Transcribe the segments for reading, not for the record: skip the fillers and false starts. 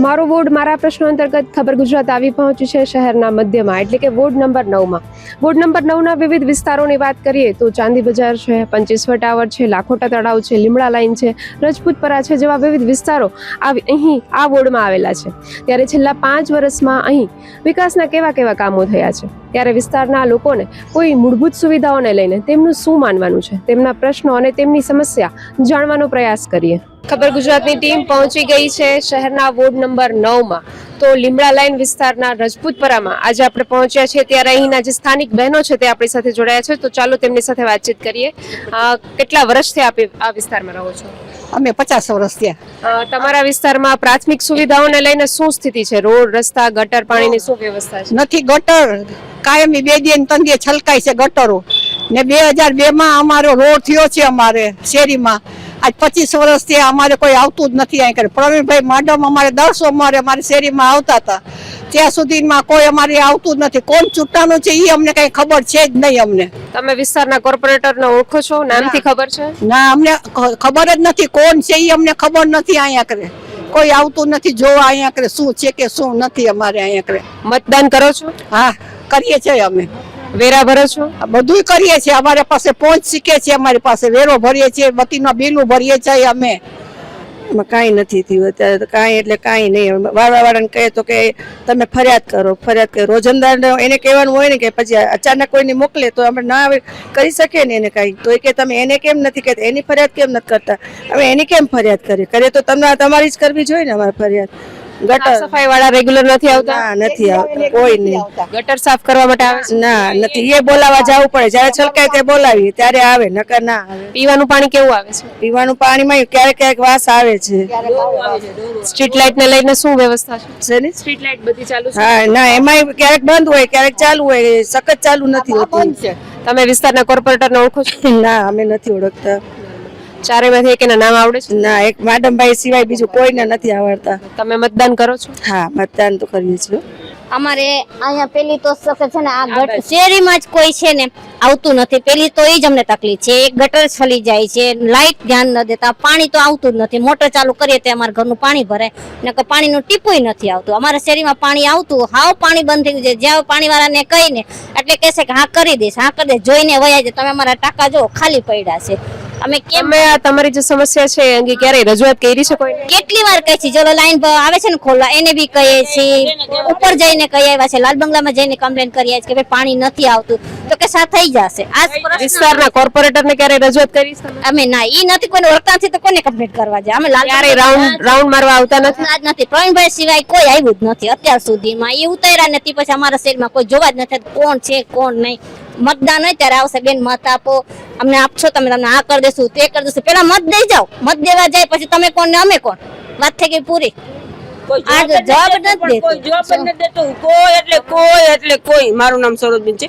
મારો વોર્ડ મારા પ્રશ્નો અંતર્ગત ખબર ગુજરાત આવી પહોંચી છે શહેરના મધ્યમાં, એટલે કે વોર્ડ નંબર 9માં. વોર્ડ નંબર 9ના વિવિધ વિસ્તારોની વાત કરીએ તો ચાંદી બજાર છે, 25 ટાવર છે, લાખોટા તળાવ છે, લીમડા લાઈન છે, રજપૂતપરા છે જેવા વિવિધ વિસ્તારો અહીં આ વોર્ડમાં આવેલા છે. ત્યારે છેલ્લા 5 વર્ષમાં અહીં વિકાસના કેવા કામો થયા છે, ત્યારે વિસ્તારના લોકોને કોઈ મૂળભૂત સુવિધાઓને લઈને તેમનું શું માનવાનું છે, તેમના પ્રશ્નો અને તેમની સમસ્યા જાણવાનો પ્રયાસ કરીએ. ખબર ગુજરાતની ટીમ પહોંચી ગઈ છે શહેરના વોર્ડ નંબર 9માં. તો લીમડા લાઈન વિસ્તારના રજપૂતપરામાં આજે આપણે પહોંચ્યા છીએ. ત્યારે અહીંના જે સ્થાનિક બહેનો છે તે આપણી સાથે જોડાયા છે, તો ચાલો તેમની સાથે વાતચીત કરીએ. કેટલા વર્ષથી આપ આ વિસ્તારમાં રહો છો? અમે 50 વર્ષ થયા. તમારા વિસ્તારમાં પ્રાથમિક સુવિધાઓને લઈને શું સ્થિતિ છે? રોડ, રસ્તા, ગટર પાણીની શું વ્યવસ્થા છે? નથી ગટર, કાયમી 2 દિન 3 દિન છલકાય છે ગટરો. ને 2002 માં અમારો રોડ થયો છે અમારે શેરીમાં. આજ 25 વર્ષથી અમારે કોઈ આવતું જ નથી. અહીં કરે પ્રવીણભાઈ મેડમ અમારે 10 સોમવારે અમારી શેરીમાં આવતા હતા, ત્યાં સુધીમાં કોઈ અમારે આવતું જ નથી. કોણ ચૂંટાનું છે એ અમને કઈ ખબર છે જ નહીં. અમને તમે વિસ્તારના કોર્પોરેટરને ઓળખો છો? નામથી ખબર છે? ના, અમને ખબર જ નથી કોણ છે એ અમને ખબર નથી. અહીંયા કરે કોઈ આવતું નથી જોવા અહીંયા કરે શું છે કે શું નથી. અમારે અહીંયા કરે મતદાન કરો છો? હા, કરીએ છીએ. અમે વેરા ભરો છો? બધું કરીએ છીએ. અમારી પાસે પહોંચ શીખે છે, અમારી પાસે વેરો ભરીએ છીએ, બત્તીનો બિલ ભરીએ છીએ. અમે કાંઈ નથી થયું અત્યારે તો, કાંઈ એટલે કાંઈ નહીં. વાળાને કહે તો કે તમે ફરિયાદ કરો. રોજંદાર એને કહેવાનું હોય ને કે પછી અચાનક કોઈને મોકલે તો આપણે ના કરી શકીએ ને એને કાંઈ. તો એ કે તમે એને કેમ નથી કહેતા, એની ફરિયાદ કેમ નથી કરતા? હવે એની કેમ ફરિયાદ કરીએ તો તમારી જ કરવી જોઈએ ને અમારી ફરિયાદ. ગટર સફાઈ વાળા રેગ્યુલર નથી આવતા? ના, નથી આવતા કોઈ નહીં. ગટર સાફ કરવા માટે આવે છે? ના, નથી. એ બોલાવા જવું પડે, જયારે છલકાય તે બોલાવીએ ત્યારે આવે, નકર ના આવે. પીવાનું પાણી કેવું આવે છે? પીવાનું પાણીમાં ક્યારેક વાસ આવે છે. સ્ટ્રીટ લાઇટ ને લઈને શું વ્યવસ્થા છે? શેની? સ્ટ્રીટ લાઇટ બધી ચાલુ છે? હા, ના, એમાં ક્યારેક બંધ હોય, ક્યારેક ચાલુ હોય, સખત ચાલુ નથી હોતી. તમે વિસ્તારના કોર્પોરેટરને ઓળખો છો? ના, અમે નથી ઓળખતા. ચારેમાંથી એકના નામ આવડે છે? ના, એક મેડમભાઈ સિવાય બીજું કોઈને નથી આવડતા. તમે મતદાન કરો છો? હા, મતદાન તો કરીએ છીએ. અમારે અહીંયા પેલી તો છે ને આ શેરીમાં જ કોઈ છે ને આવતું નથી. પેલી તો એ જ અમને તકલીફ છે. એક ગટર છલી જાય છે, લાઈટ ધ્યાન ન દેતા, પાણી તો આવતું જ નથી. મોટર ચાલુ કરીએ તો અમારા ઘરનું પાણી ભરાય, નકર પાણીનું ટીપુય નથી આવતું. અમારા શેરીમાં પાણી આવતું, હાવ પાણી બંધ થઈ ગયું છે. જ્યાં પાણીવાળાને કહીને એટલે કહેશે કે હા કરી દઈશ, હા કરી દઈશ. જોઈને વયા જાય, તમે અમારા ટાંકા જો ખાલી પડ્યા છે. અમે કેમ તમારી જે સમસ્યા છે એ અંગે ક્યારેય રજૂઆત કરી છે કોઈ? કેટલી વાર કહી છે. ચલો લાઈન આવે છે ને ખોલવા, એને બી કહીએ છીએ. ઉપર જઈને કહી આવ્યા છે, લાલ બંગલામાં જઈને કમ્પ્લેન કરી આવી છે કે ભાઈ પાણી નથી આવતું, તો કે સા થઈ જશે. આ વિસ્તારના કોર્પોરેટરને ક્યારેય રજૂઆત કરી છે? અમે ના, ઈ નથી કોઈને ઓળખતા નથી તો કોને કમ્પ્લેન કરવા જાય. અમે લાલ રાઉન્ડ મારવા આવતા નથી? આજ નથી. પ્રવીણભાઈ સિવાય કોઈ આવ્યું જ નથી અત્યાર સુધીમાં. એ ઉતાર્યા નથી, પછી અમારા શહેરમાં કોઈ જોવા જ નથી કોણ છે કોણ નહીં. મતદાન હોય ત્યારે આવશે, બેન મત આપો, અમને આપશો, તમે તમને આ કરી દેશું તે કરી દેશું. પેલા મત દઈ જાઓ, મત દેવા જાય પછી તમે કોણ ને અમે કોણ. વાત થઈ ગઈ પૂરી. મારું નામ સરોજબેન છે.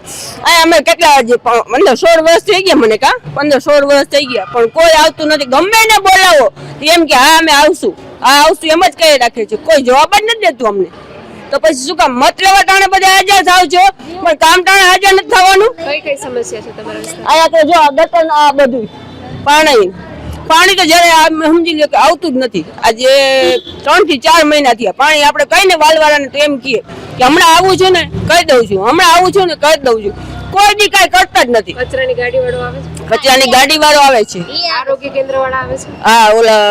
અમે કેટલા 15-16 વર્ષ થઈ ગયા, મને 15-16 વર્ષ થઈ ગયા, પણ કોઈ આવતું નથી. ગમે ને બોલાવો એમ કે હા અમે આવશું, હા આવશું એમ જ કહી રાખે છે. કોઈ જવાબ જ નથી દેતું અમને. તો પછી શું કામ મત લેવા ટાણે બધા હાજર થાવ છો, પણ કામ ટાણે હાજર નથી થવાનું. કઈ સમસ્યા છે તમારા વિસ્તારમાં? આયા તો જો ગટર આ બધું પાણી તો જયારે સમજી લો કે આવતું જ નથી. આજે 3 થી 4 મહિના થયા પાણી. આપણે કઈ ને વાલવાળાને તો એમ કહીએ કે હમણાં આવું છું ને કહી દઉં છું, હમણાં આવું છું ને કહી દઉં છું. કોઈ દી કઈ કરતા જ નથી. કચરાની ગાડી વાળો આવે છે? કચરાની ગાડી વાળો આવે છે. આરોગ્ય કેન્દ્ર વાળા આવે છે? હા, ઓલા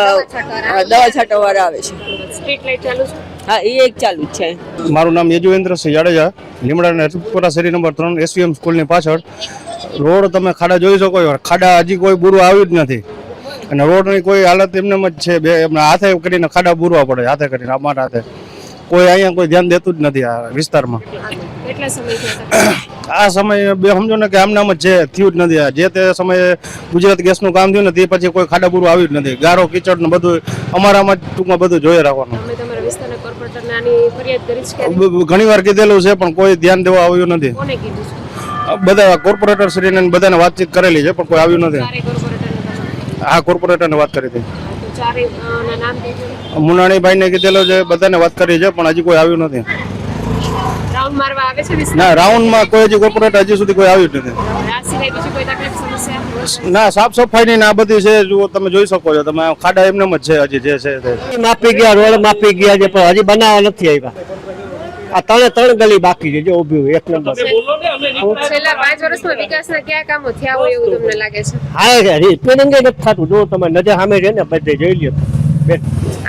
દવા છાંટવા વાળા આવે છે. સ્ટ્રીટ લાઇટ ચાલુ છે? હા, એ એક ચાલુ જ છે. મારું નામ યજુવેન્દ્રસિંહ જાડેજા, લીમડા રજપૂતપરા શેરી નંબર 3 SVM સ્કૂલની પાછળ. રોડ તમે ખાડા જોઈ શકો, ખાડા હજી કોઈ બુરું આવ્યું જ નથી. અને રોડની કોઈ હાલત એમને જ છે. બે એમના હાથે કરીને ખાડા બુરવા પડે, હાથે કરીને અમારા હાથે. કોઈ અહીંયા કોઈ ધ્યાન દેતું જ નથી આ વિસ્તારમાં. કેટલા સમય આ સમય બે સમજો ને કે આમનામ જ છે, થયું જ નથી. જે તે સમયે ગુજરાત ગેસનું કામ થયું ને તે પછી કોઈ ખાડા બુરું આવ્યું જ નથી. ગારો કીચડ ને બધું અમારામાં ટૂંકમાં બધું જોઈ રાખવાનું. ઘણી વાર કીધેલું છે પણ કોઈ ધ્યાન દેવા આવ્યું નથી. બધા કોર્પોરેટર શ્રીને બધાને વાતચીત કરેલી છે પણ કોઈ આવ્યું નથી. હા, કોર્પોરેટરને વાત કરી હતી. મુનાણીભાઈ ને કીધેલો છે, બધાને વાત કરી છે પણ હજી કોઈ આવ્યું નથી. ના, રાઉન્ડમાં કોઈ હજી કોર્પોરેટર હજી સુધી કોઈ આવ્યું જ નથી. ના સાફ સફાઈની ના બધી છે, જુઓ તમે જોઈ શકો છો તમે, ખાડા એમનેમ જ છે હજી જે છે તે. માપી ગયા, રોડ માપી ગયા છે, પણ હજી બનાવવા નથી આવ્યા. આ ત્રણ ગલી બાકી છે, જો ઊભી હોય 1 નંબર. છેલ્લા 5 વર્ષમાં વિકાસના કયા કામો થયા હોય એવું તમને લાગે છે? હા, રિપેરિંગ નથી થતું. જો તમે નજર સામે છે ને, બધે જોઈ લ્યો.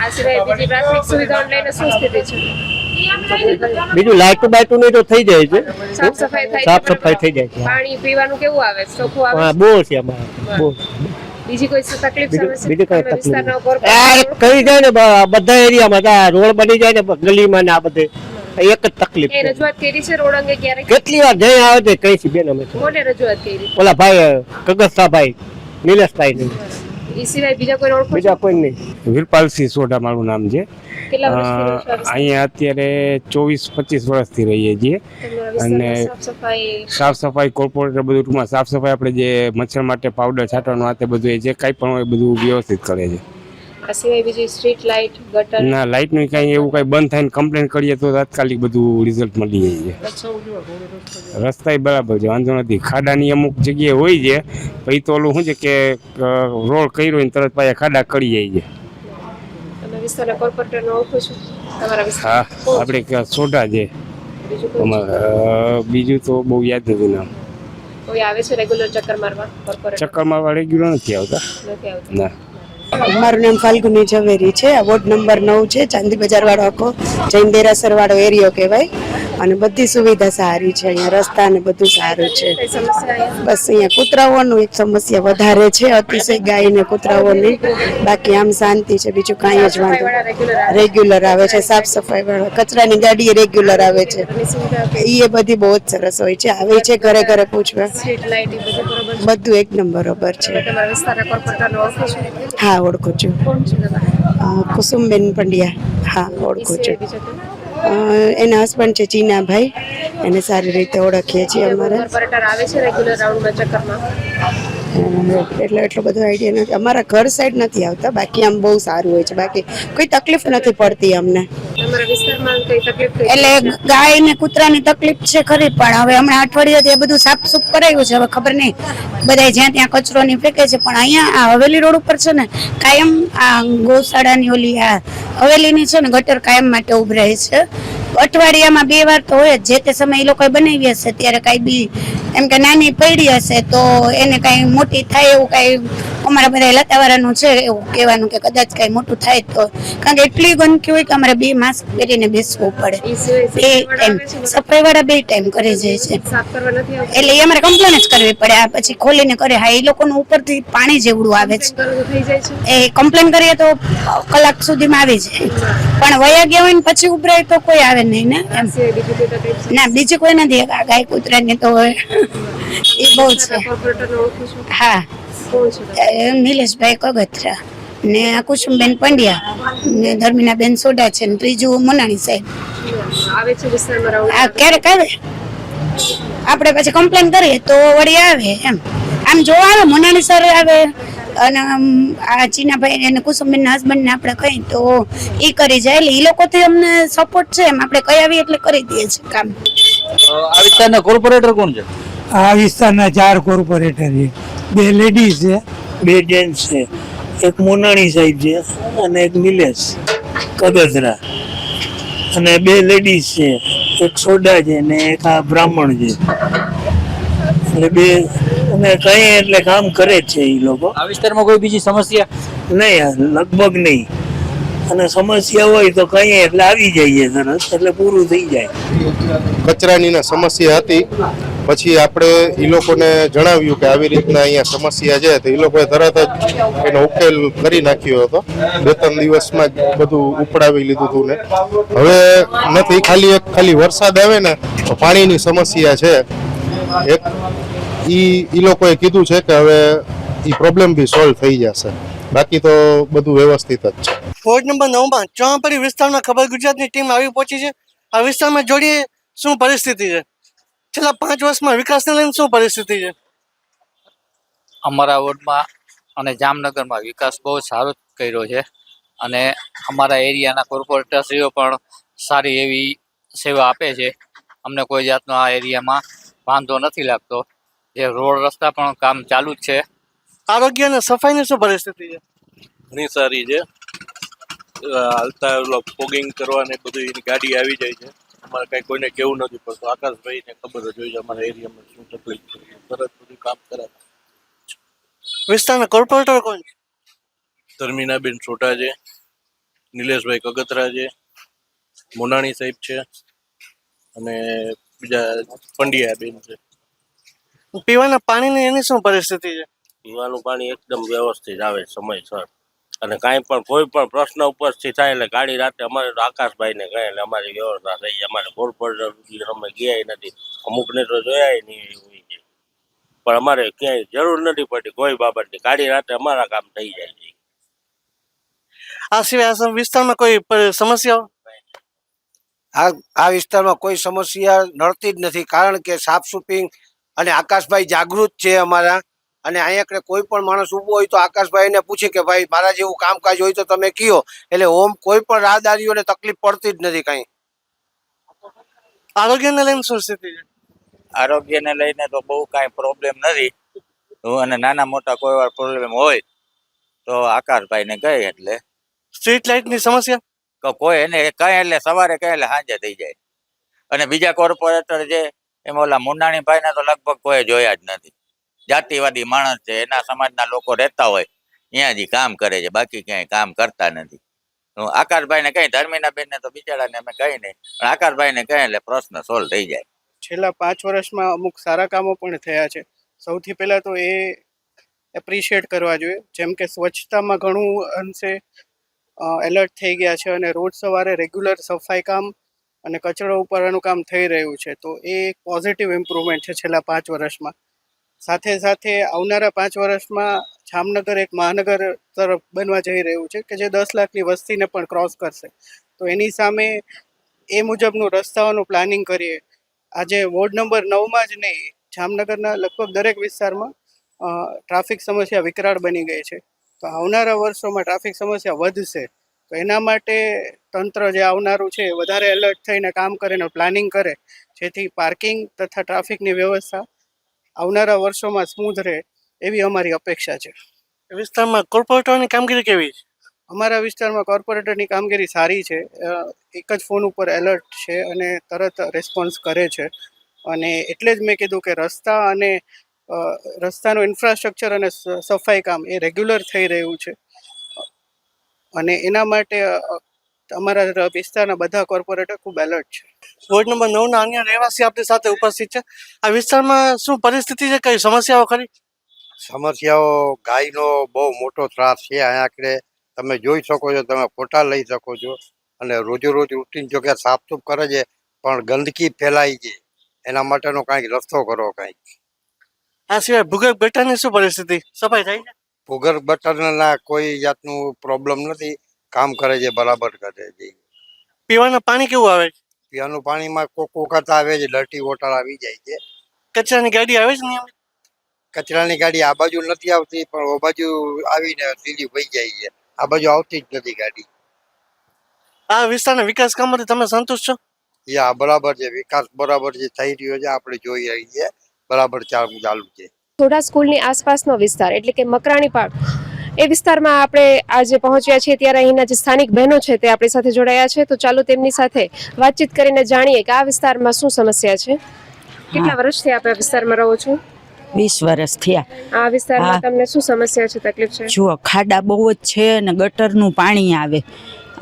આ સિવાય બીજી પ્રાથમિક સુવિધાઓને લઈને શું સ્થિતિ છે? બીજું લાઇટો બાઇટો નહીં તો થઈ જાય છે, સાફ સફાઈ થાય છે? સાફ સફાઈ થઈ જાય છે. પાણી પીવાનું કેવું આવે છે? ચોખ્ખું આવે હા, છે? બહુ છે અમારે, બહુ. બીજી કોઈ તકલીફ સમસ્યા? બીજી કઈ તમે તકલીફ વિસ્તારના આ કોર્પોરેટર કહી જાય ને, બધા એરિયામાં રોડ બની જાય ને ગલીમાં ને આ બધે એક જ તકલીફ એ છે. રજૂઆત કરી છે રોડ અંગે ક્યારેક? કેટલી વાર જઈ આવે છે, કઈ છે બેન અમે તો. કોને રજૂઆત કરી? ઓલા ભાઈ કગસ્તાભાઈ, નિલેશભાઈ નહીં, એ સિવાય બીજા કોઈ ઓળખો છો? બીજા કોઈ નહીં. વીરપાલસિંહ સોઢા મારું નામ છે. કેટલા વર્ષથી રહો છો આ વિસ્તારમાં? અહીંયા અત્યારે 24-25 વર્ષથી રહીએ છીએ. તમારા વિસ્તારમાં અને સાફ સફાઈ સાફ સફાઈ કોર્પોરેટર બધું ટૂંકમાં સાફ સફાઈ આપણે જે મચ્છર માટે પાવડર છાંટવાનું આ તે બધું એ જે કાંઈ પણ હોય બધું વ્યવસ્થિત કરે છે. આ સિવાય બીજી સ્ટ્રીટ લાઇટ, ગટર? ના, લાઇટનું કાંઈ એવું કાંઈ બંધ થઈને કમ્પ્લેન કરીએ તો તાત્કાલિક બધું રિઝલ્ટ મળી જાય છે. રસ્તાય બરાબર છે, વાંધો નથી. ખાડાની અમુક જગ્યાએ હોય છે, પછી તો ઓલું શું છે કે રોડ કર્યો હોય ને તરત પાછા ખાડા કરી જાય છે. તમે વિસ્તારના કોર્પોરેટરને ઓળખો છો? તમારા હા, વિસ્તાર આપણે સોઢા છે બીજું કોઈ છે? અમારા. બીજું તો બહુ યાદ નથી નામ. કોઈ આવે છે રેગ્યુલર ચક્કર મારવા કોર્પોરેટર? ચક્કરમાં રેગ્યુલર નથી આવતા. નથી આવતું. ના. મારું નામ ફાલ્ગુની ઝવેરી છે. આ વોર્ડ નંબર 9 છે. ચાંદી બજાર વાળો આખો જૈન દેરાસર વાળો એરિયો કહેવાય, અને બધી સુવિધા સારી છે. અહીંયા રસ્તા ને બધું સારું છે. કઈ સમસ્યા અહીંયા? બસ અહીંયા કૂતરાઓનું એક સમસ્યા વધારે છે, અતિશય ગાય ને કૂતરાઓની. બાકી આમ શાંતિ છે, બીજું કાંઈ જ વાંધો. સફાઈવાળા regular આવે? રેગ્યુલર આવે છે, સાફ સફાઈ વાળા, કચરાની ગાડી રેગ્યુલર આવે છે. એની સુવિધા? એ બધી બહુ જ સરસ હોય છે. આવે છે ઘરે ઘરે પૂછવા, સ્ટ્રીટ લાઇટ એ બધું બરોબર છે? બધું એકદમ બરોબર છે. તમારા વિસ્તારના કોર્પોરેટરને ઓળખો છો? હા, ઓળખું છું. કોણ છે તમારા? કુસુમબેન પંડ્યા. હા, એ ઓળખું સિવાય છું. બીજા કોઈ? એના હસબન્ડ છે ચીનાભાઈ, એને સારી રીતે ઓળખીએ છીએ અમારે. કોર્પોરેટર આવે છે રેગ્યુલર રાઉન્ડમાં ચક્કરમાં? એટલે એટલો બધો આઈડિયા નથી. અમારા ઘર સાઈડ નથી આવતા, બાકી આમ બહુ સારું હોય છે. બાકી કોઈ તકલીફ નથી પડતી અમને. તમારા વિસ્તારમાં કઈ તકલીફ થઈ? એટલે ગાય ને કૂતરાની તકલીફ છે ખરી, પણ હવે હમણાં અઠવાડિયાથી એ બધું સાફ સુફ કરાયું છે. હવે ખબર નહીં બધા જ્યાં ત્યાં કચરો ની ફેંકે છે, પણ અહીંયા આ હવેલી રોડ ઉપર છે ને કાયમ આ ગૌશાળાની ઓલી આ હવેલીની છે ને ગટર કાયમ માટે ઉભરાય છે. અઠવાડિયામાં 2 વાર તો હોય જ. જે તે સમય એ લોકોએ બનાવી હશે ત્યારે કાંઈ બી એમ કે નાની પડી હશે તો એને કાંઈ મોટી થાય એવું કાંઈ અમારા બધા લતાવાળાનું છે એવું કહેવાનું કે કદાચ કાંઈ મોટું થાય તો, કારણ કે એટલી ગંદકી હોય કે અમારે 2 માસ્ક પહેરીને બેસવું પડે. એ સિવાય 2 ટાઈમ સફાઈવાળા 2 ટાઈમ કરી જાય છે. સાફ કરવા નથી આવતું? એટલે એ અમારે કમ્પ્લેન જ કરવી પડે. આ પછી ખોલીને કરે. હા, એ લોકોનું ઉપરથી પાણી જેવડું આવે છે. કરવું થઈ જાય છે? એ કમ્પ્લેન કરીએ તો કલાક સુધીમાં આવી જાય, પણ વયા ગયા હોય ને પછી ઉભરાય તો કોઈ આવે નહીં ને એમ. સિવાય બીજી કોઈ તકલીફ છે? ના, બીજી કોઈ નથી. આ ગાય કૂતરાની તો એ બહુ છે. કોર્પોરેટરને ઓળખો છો? હા, કોણ છે તમે? નિલેશભાઈ કગથરા ને આ કુસુમબેન પંડ્યા ને ધર્મિનાબેન સોઢા છે ને ત્રીજું મોનાણી સાહેબ. આવે છે વિસ્તારમાં રાઉન્ડ? આ ક્યારેક આવે, આપણે પછી કમ્પ્લેન કરીએ તો વળી આવે એમ. આમ જો આવે મોનાણી સર આવે, અને આ ચીનાભાઈ અને કુસુમબેનના હસબન્ડને આપણે કહીએ તો એ કરી જાય. એટલે એ લોકોથી અમને સપોર્ટ છે, એમ આપણે કહી આવીએ એટલે કરી દઈએ છીએ કામ. આ વિસ્તારના કોર્પોરેટર કોણ છે? આ વિસ્તારના 4 કોર્પોરેટર છે. 2 લેડીઝ છે, 2 જેન્ટ્સ છે. એક મોનાણી સાહેબ છે અને એક નિલેશ કગથરા, અને 2 લેડીઝ છે. એક સોડા છે ને એક આ બ્રાહ્મણ છે. એટલે 2 અને કઈ એટલે કામ કરે જ છે એ લોકો. આ વિસ્તારમાં કોઈ બીજી સમસ્યા? નહીં, લગભગ નહીં. અને સમસ્યા હોય તો કઈ એટલે આવી જઈએ તરત, એટલે પૂરું થઈ જાય. કચરાની ના સમસ્યા હતી, પછી આપણે એ લોકોને જણાવ્યું કે આવી રીતના અહીંયા સમસ્યા છે, તો એ લોકોએ તરત જ એનો ઉકેલ કરી નાખ્યો હતો. 2-3 દિવસમાં જ બધું ઉપડાવી લીધું હતું ને હવે નથી. ખાલી વરસાદ આવે ને તો પાણીની સમસ્યા છે એક. ઈ લોકોએ કીધું છે કે હવે ઈ પ્રોબ્લેમ બી સોલ્વ થઈ જશે, બાકી તો બધું વ્યવસ્થિત જ છે. વોર્ડ નંબર 9 માં ચોહાપરી વિસ્તારમાં ખબર ગુજરાતની ટીમ આવી પહોંચી છે. આ વિસ્તારમાં જોડીએ શું પરિસ્થિતિ છે? છેલ્લા 5 વર્ષમાં વિકાસને લઈને શું પરિસ્થિતિ છે? અમારા વોર્ડમાં અને જામનગરમાં વિકાસ બહુ સારો કર્યો છે, અને અમારા એરિયાના કોર્પોરેટરશ્રીઓ પણ સારી એવી સેવા આપે છે. અમને કોઈ જાતનો આ એરિયામાં વાંધો નથી લાગતો. જે રોડ રસ્તા પણ કામ ચાલુ જ છે, આરોગ્ય અને સફાઈની શું પરિસ્થિતિ છે? ઘણી સારી છે. હાલતા ફોગિંગ કરવાને બધું એની ગાડી આવી જાય છે. અમારે કઈ કોઈને કેવું નથી પડતું. આકાશભાઈને ખબર જ હોય છે અમારા એરિયામાં શું તકલીફ છે. તરત બધું કામ કરાવે. વિસ્તારના કોર્પોરેટર કોણ છે? ધર્મિનાબેન છોટા છે, નિલેશભાઈ કગતરા છે, મોનાણી સાહેબ છે અને બીજા પંડ્યાબેન છે. પીવાના પાણીની એની શું પરિસ્થિતિ છે? પીવાનું પાણી એકદમ વ્યવસ્થિત આવે સમયસર, અને કાંઈ પણ કોઈ પણ પ્રશ્ન ઉપસ્થિત થાય એટલે ગાડી રાતે અમારે આકાશભાઈને કહે એટલે અમારી વ્યવસ્થા થઈ જાય. અમારે કોર્પોરેટર અમે ગયા નથી, અમુકને તો જોયા નહીં હોય છે, પણ અમારે ક્યાંય જરૂર નથી પડતી કોઈ બાબતની. ગાડી રાતે અમારા કામ થઈ જાય છે. આ સિવાય આ વિસ્તારમાં કોઈ સમસ્યાઓ? આ વિસ્તારમાં કોઈ સમસ્યા નડતી જ નથી, કારણ કે સાફ સુફિંગ અને આકાશભાઈ જાગૃત છે અમારા. અને અહીંયા કોઈ પણ માણસ ઊભો હોય તો આકાશભાઈને પૂછે કે ભાઈ મારા જેવું કામકાજ હોય તો તમે કયો, એટલે ઓમ કોઈ પણ રાહદારીઓને તકલીફ પડતી જ નથી કાંઈ. આરોગ્યને લઈને શું સ્થિતિ છે? આરોગ્યને લઈને તો બહુ કાંઈ પ્રોબ્લેમ નથી, અને નાના મોટા કોઈ વાર પ્રોબ્લેમ હોય તો આકાશભાઈને કહે એટલે. સ્ટ્રીટ લાઇટની સમસ્યા? તો કોઈ એને કહે એટલે સવારે કહે એટલે સાંજે થઈ જાય. અને બીજા કોર્પોરેટર છે એમાં ઓલા મુન્નાણીભાઈને તો લગભગ કોઈ જોયા જ નથી. જાતિવાદી માણસ છે, એના સમાજના લોકો રહેતા હોય ત્યાં જ કામ કરે છે, બાકી ક્યાંય કામ કરતા નથી. આકાશભાઈને કહી, ધર્મિનાબેનને તો બિચારાને અમે કહી નહીં, પણ આકાશભાઈને કહે એટલે પ્રશ્ન સોલ્વ થઈ જાય. છેલ્લા 5 વર્ષમાં અમુક સારા કામો પણ થયા છે. સૌથી પહેલા તો એ એપ્રિશિએટ કરવા જોઈએ, જેમ કે સ્વચ્છતામાં ઘણું અંશે એલર્ટ થઈ ગયા છે અને રોજ સવારે રેગ્યુલર સફાઈ કામ અને કચરો ઉપાડવાનું કામ થઈ રહ્યું છે. તો એ પોઝિટિવ ઇમ્પ્રુવમેન્ટ છે છેલ્લા 5 વર્ષમાં. સાથે સાથે આવનારા 5 વર્ષમાં જામનગર એક મહાનગર તરફ બનવા જઈ રહ્યું છે કે જે 10 લાખની વસ્તીને પણ ક્રોસ કરશે. તો એની સામે એ મુજબનું રસ્તાઓનું પ્લાનિંગ કરીએ. આજે વોર્ડ નંબર 9માં જ નહીં, જામનગરના લગભગ દરેક વિસ્તારમાં ટ્રાફિક સમસ્યા વિકરાળ બની ગઈ છે. તો આવનારા વર્ષોમાં ટ્રાફિક સમસ્યા વધશે. તો એના માટે તંત્ર જે આવનારું છે વધારે એલર્ટ થઈને કામ કરે અને પ્લાનિંગ કરે, જેથી પાર્કિંગ તથા ટ્રાફિકની વ્યવસ્થા આવનારા વર્ષોમાં સ્મૂથ રહે એવી અમારી અપેક્ષા છે. વિસ્તારમાં કોર્પોરેટરની કામગીરી કેવી છે? અમારા વિસ્તારમાં કોર્પોરેટરની કામગીરી સારી છે. એક જ ફોન ઉપર એલર્ટ છે અને તરત રિસ્પોન્સ કરે છે. અને એટલે જ મેં કીધું કે રસ્તા અને રસ્તાનું ઇન્ફ્રાસ્ટ્રક્ચર અને સફાઈ કામ એ રેગ્યુલર થઈ રહ્યું છે. અને એના માટે અમારા વિસ્તારના બધા કોર્પોરેટર ખૂબ એલર્ટ છે. વોર્ડ નંબર 9ના અન્ય રહેવાસી આપણી સાથે ઉપસ્થિત છે. આ વિસ્તારમાં શું પરિસ્થિતિ છે? કઈ સમસ્યાઓ ખરી? સમસ્યાઓ ગાયનો બહુ મોટો ત્રાસ છે. અહીંયા આગળ તમે જોઈ શકો છો, તમે ફોટા લઈ શકો છો. અને રોજે રોજ રૂટીન જો કે સાફસૂફ કરે છે, પણ ગંદકી ફેલાઈ છે. એના માટેનો કાંઈક રસ્તો કરો કાંઈક. આ સિવાય ભૂગર્ભ ગટરની શું પરિસ્થિતિ? સફાઈ થાય છે? ભૂગર્ભ ગટરના કોઈ જાતનું પ્રોબ્લેમ નથી, કામ કરે છે, બરાબર કરે છે. પીવાના પાણી કેવું આવે છે? પીવાનું પાણીમાં કોક વખત આવે છે, ડર્ટી વોટર આવી જાય છે. કચરાની ગાડી આવે છે નિયમિત? કચરાની ગાડી આ બાજુ નથી આવતી, પણ આ બાજુ આવીને સીધી વહી જાય છે. આ બાજુ આવતી જ નથી ગાડી. આ વિસ્તારના વિકાસ કામોથી તમે સંતુષ્ટ છો? યા બરાબર છે, વિકાસ બરાબર છે, થઈ રહ્યો છે. આપણે જોઈ રહી છે, બરાબર ચાલુ છે. થોડા સ્કૂલની આસપાસનો વિસ્તાર એટલે કે મકરાણીપાળ, એ વિસ્તારમાં આપણે આજે પહોંચ્યા છીએ. ત્યારે અહીંના જે સ્થાનિક બહેનો છે તે આપણી સાથે જોડાયા છે. તો ચાલો તેમની સાથે વાતચીત કરીને જાણીએ કે આ વિસ્તારમાં શું સમસ્યા છે. કેટલા વર્ષથી આપ આ વિસ્તારમાં રહો છો? 20 વર્ષ થયા. આ વિસ્તારમાં તમને શું સમસ્યા છે, તકલીફ છે? જુઓ, ખાડા બહુ જ છે અને ગટરનું પાણી આવે,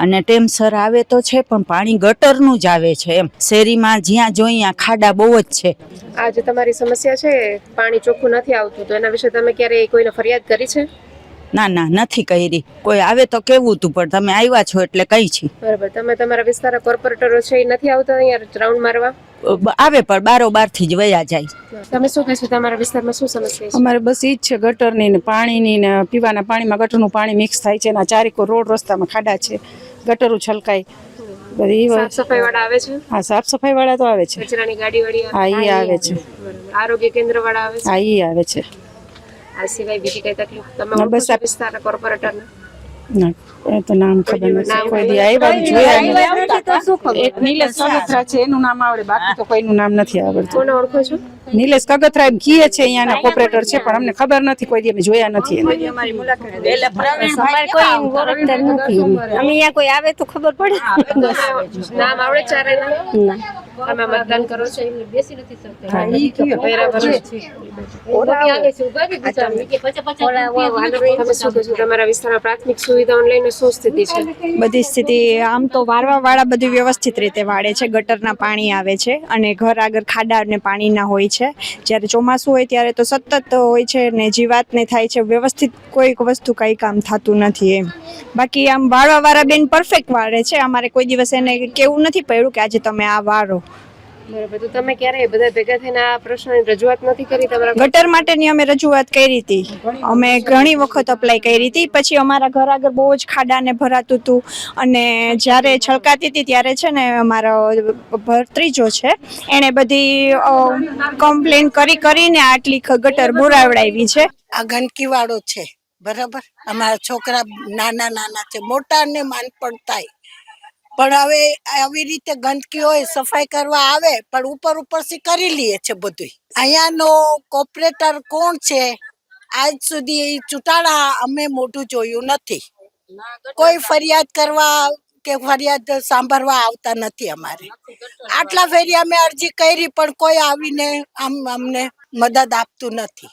અને ટેમસર આવે તો છે પણ પાણી ગટરનું જ આવે છે. એમ શેરીમાં જ્યાં જોઈએ ત્યાં ખાડા બહુ જ છે. આ જે તમારી સમસ્યા છે, પાણી ચોખ્ખું નથી આવતું, તો એના વિશે તમે ક્યારેય કોઈને ફરિયાદ કરી છે? ના ના, નથી કરી. કોઈ આવે તો કેવું હતું, પણ તમે આવ્યા છો એટલે કઈ છે. બરાબર. તમે તમારા વિસ્તારના કોર્પોરેટરો છે એ નથી આવતા અહીંયા રાઉન્ડ મારવા? આવે પણ બારોબાર થી જ વયા જાય. તમે શું કહેશો, તમારા વિસ્તારમાં શું સમસ્યા છે? અમારે બસ ઈ જ છે, ગટરની ને પાણીની ને પીવાના પાણીમાં ગટરનું પાણી મિક્સ થાય છે. એના ચારેકો રોડ રસ્તામાં ખાડા છે, ગટરો છલકાય. બધી સાફ સફાઈ વાળા આવે છે? હા, સાફ સફાઈ વાળા તો આવે છે. કચરાની ગાડી વાળી હા, ઈ આવે છે. આરોગ્ય કેન્દ્ર વાળા આવે છે? હા, ઈ આવે છે. આ સિવાય બીજી કઈ તકલીફ તમારા બસ વિસ્તારના કોર્પોરેટરના? ના, એ તો નામ ખબર નથી. કોઈ દી આવ્યા જોયા એક નીલેશ સલુખરા છે, એનું નામ આવડે, બાકી તો કોઈનું નામ નથી આવડતું. કોને ઓળખો છો? નિલેશ કગથરા એમ કહે છે અહીંયાના કોર્પોરેટર છે પણ અમને ખબર નથી, કોઈ દી અમે જોયા નથી એને. અમારે કોઈ ઓળખતા નથી. અમે અહીંયા કોઈ આવે તો ખબર પડે. નામ આવડે ચારેના? ના. તમે મતદાન કરો છો? બેસી નથી શકતા. હા, ઈ કયો? બરાબર છે. તમે શું કહો છો? તમારા વિસ્તારમાં પ્રાથમિક સુવિધાઓને લઈને શું સ્થિતિ છે? બધી સ્થિતિ આમ તો વારવા વાળા બધું વ્યવસ્થિત રીતે વાળે છે. ગટરના પાણી આવે છે અને ઘર આગળ ખાડા અને પાણીના હોય છે. જ્યારે ચોમાસું હોય ત્યારે તો સતત હોય છે ને જીવાતને થાય છે. વ્યવસ્થિત કોઈક વસ્તુ કંઈ કામ થતું નથી એમ. બાકી આમ વાળવા વાળા બેન પરફેક્ટ વાળે છે. અમારે કોઈ દિવસ એને કેવું નથી પડ્યું કે આજે તમે આ વાળો. બરાબર. તો તમે ક્યારે બધા ભેગા થઈને આ પ્રશ્નની રજૂઆત નથી કરી? તમારા ગટર માટેની અમે રજૂઆત કરી હતી. અમે ઘણી વખત અપ્લાય કરી હતી. પછી અમારા ઘર આગળ બહુ જ ખાડાને ભરાતું હતું અને જ્યારે છલકાતી હતી ત્યારે છે ને અમારો ભત્રીજો છે એણે બધી કમ્પ્લેન કરીને આટલી ગટર બોરાવડાવી છે. આ ગંદકી વાળો છે બરાબર. અમારા છોકરા નાના નાના છે, મોટા ને માનપણ થાય, પણ હવે આવી રીતે ગંદકી હોય સફાઈ કરવા આવે પણ ઉપરથી કરી લઈએ છે બધું. અહીંયાનો કોર્પોરેટર કોણ છે આજ સુધી ચૂંટાડા અમે મોઢું જોયું નથી. કોઈ ફરિયાદ કરવા કે ફરિયાદ સાંભળવા આવતા નથી. અમારે આટલા ફેરી અમે અરજી કરી પણ કોઈ આવીને અમને મદદ આપતું નથી.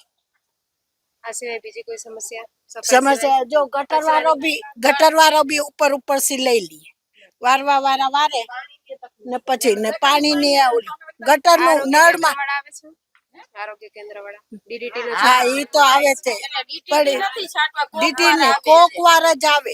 આ સિવાય બીજી કોઈ સમસ્યા? સમસ્યા જો ગટર વાળો બી ઉપરથી લઈ લઈએ. વારવા વાળા વારે ને પછી ને પાણી ની ગટર નું નળમાં આરોગ્ય કેન્દ્ર વાળા ડીડીટી નો? હા, ઈ તો આવે છે પણ ડીટી ને કોક વાર જ આવે.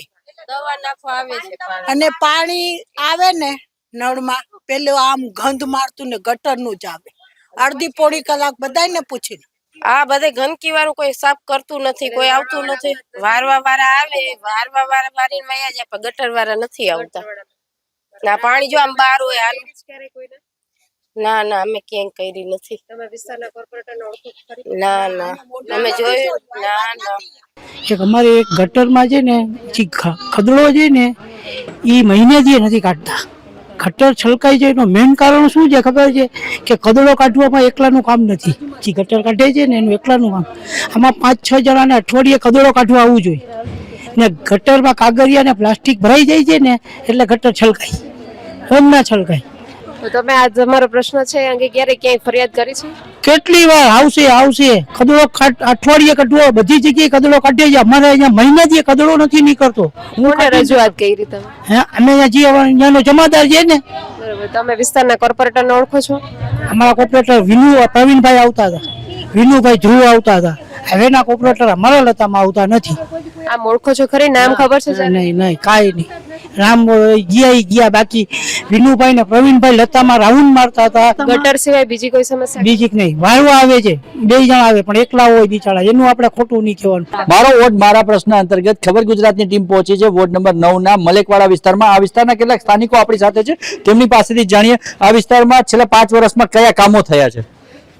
દવા નાખવા આવે છે અને પાણી આવે ને નળમાં પેલું આમ ગંધ મારતું ને ગટર નું જ આવે. અડધી પોણી કલાક બધાને પૂછીને આ બધે ગંદકી વાળું કોઈ સાફ કરતું નથી, કોઈ આવતું નથી. વારવા વાળા આવે, વારવા વાળા વારીને વયા જાય પણ ગટર વાળા નથી આવતા. ના પાણી જો આમ બહાર હોય હાલ. ના ના અમે ક્યાંય કરી નથી. તમે વિસ્તારના કોર્પોરેટરને ઓળખો ખરી? ના ના અમે જોયું ના ના. એક અમારે એક ગટરમાં છે ને ખદડો છે ને એ મહિનેથી નથી કાઢતા. ગટર છલકાઈ જાય એનું મેઇન કારણ શું છે ખબર છે કે ખદડો કાઢવામાં એકલાનું કામ નથી. જે ગટર કાઢે છે ને એનું એકલાનું કામ. આમાં 5-6 જણાને અઠવાડિયે ખદડો કાઢવા આવવું જોઈએ ને ગટરમાં કાગળિયા ને પ્લાસ્ટિક ભરાઈ જાય છે ને એટલે ગટર છલકાય, એમ ના છલકાય. તો તમે આ તમારો પ્રશ્ન છે અંગે ક્યારે ક્યાંય ફરિયાદ કરી છે? કેટલી વાર આવશે ખદડો અઠવાડિયે કાઢવો, બધી જગ્યાએ ખદડો કાઢે છે. અમારે અહીંયા મહિનાથી ખદડો નથી નીકળતો. કોને રજૂઆત કરી તમે? અમે અહીંયાનો જમાદાર છે ને. બરાબર. તમે વિસ્તારના કોર્પોરેટરને ઓળખો છો? અમારા કોર્પોરેટર પ્રવીણભાઈ આવતા હતા, વિનુભાઈ ધ્રુવ આવતા હતા. હવેના કોર્પોરેટર અમારા લતામાં આવતા નથી. આમ ઓળખો છો ખરી? નામ ખબર છે? નહીં કાંઈ નહીં. રામ ગયા બાકી વિનુભાઈ ને પ્રવીણભાઈ લતામાં રાઉન્ડ મારતા હતા. ગટર સિવાય બીજી કોઈ સમસ્યા? બીજી નહીં. વારવા આવે છે, 2 જણા આવે પણ એકલા હોય બિચારા, એનું આપણે ખોટું નહીં કહેવાનું. મારો વોટ મારા પ્રશ્ન અંતર્ગત ખબર ગુજરાતની ટીમ પહોંચી છે વોર્ડ નંબર 9 ના મલેકવાડા વિસ્તારમાં. આ વિસ્તારના કેટલાક સ્થાનિકો આપણી સાથે છે, તેમની પાસેથી જાણીએ આ વિસ્તારમાં છેલ્લા 5 વર્ષમાં કયા કામો થયા છે.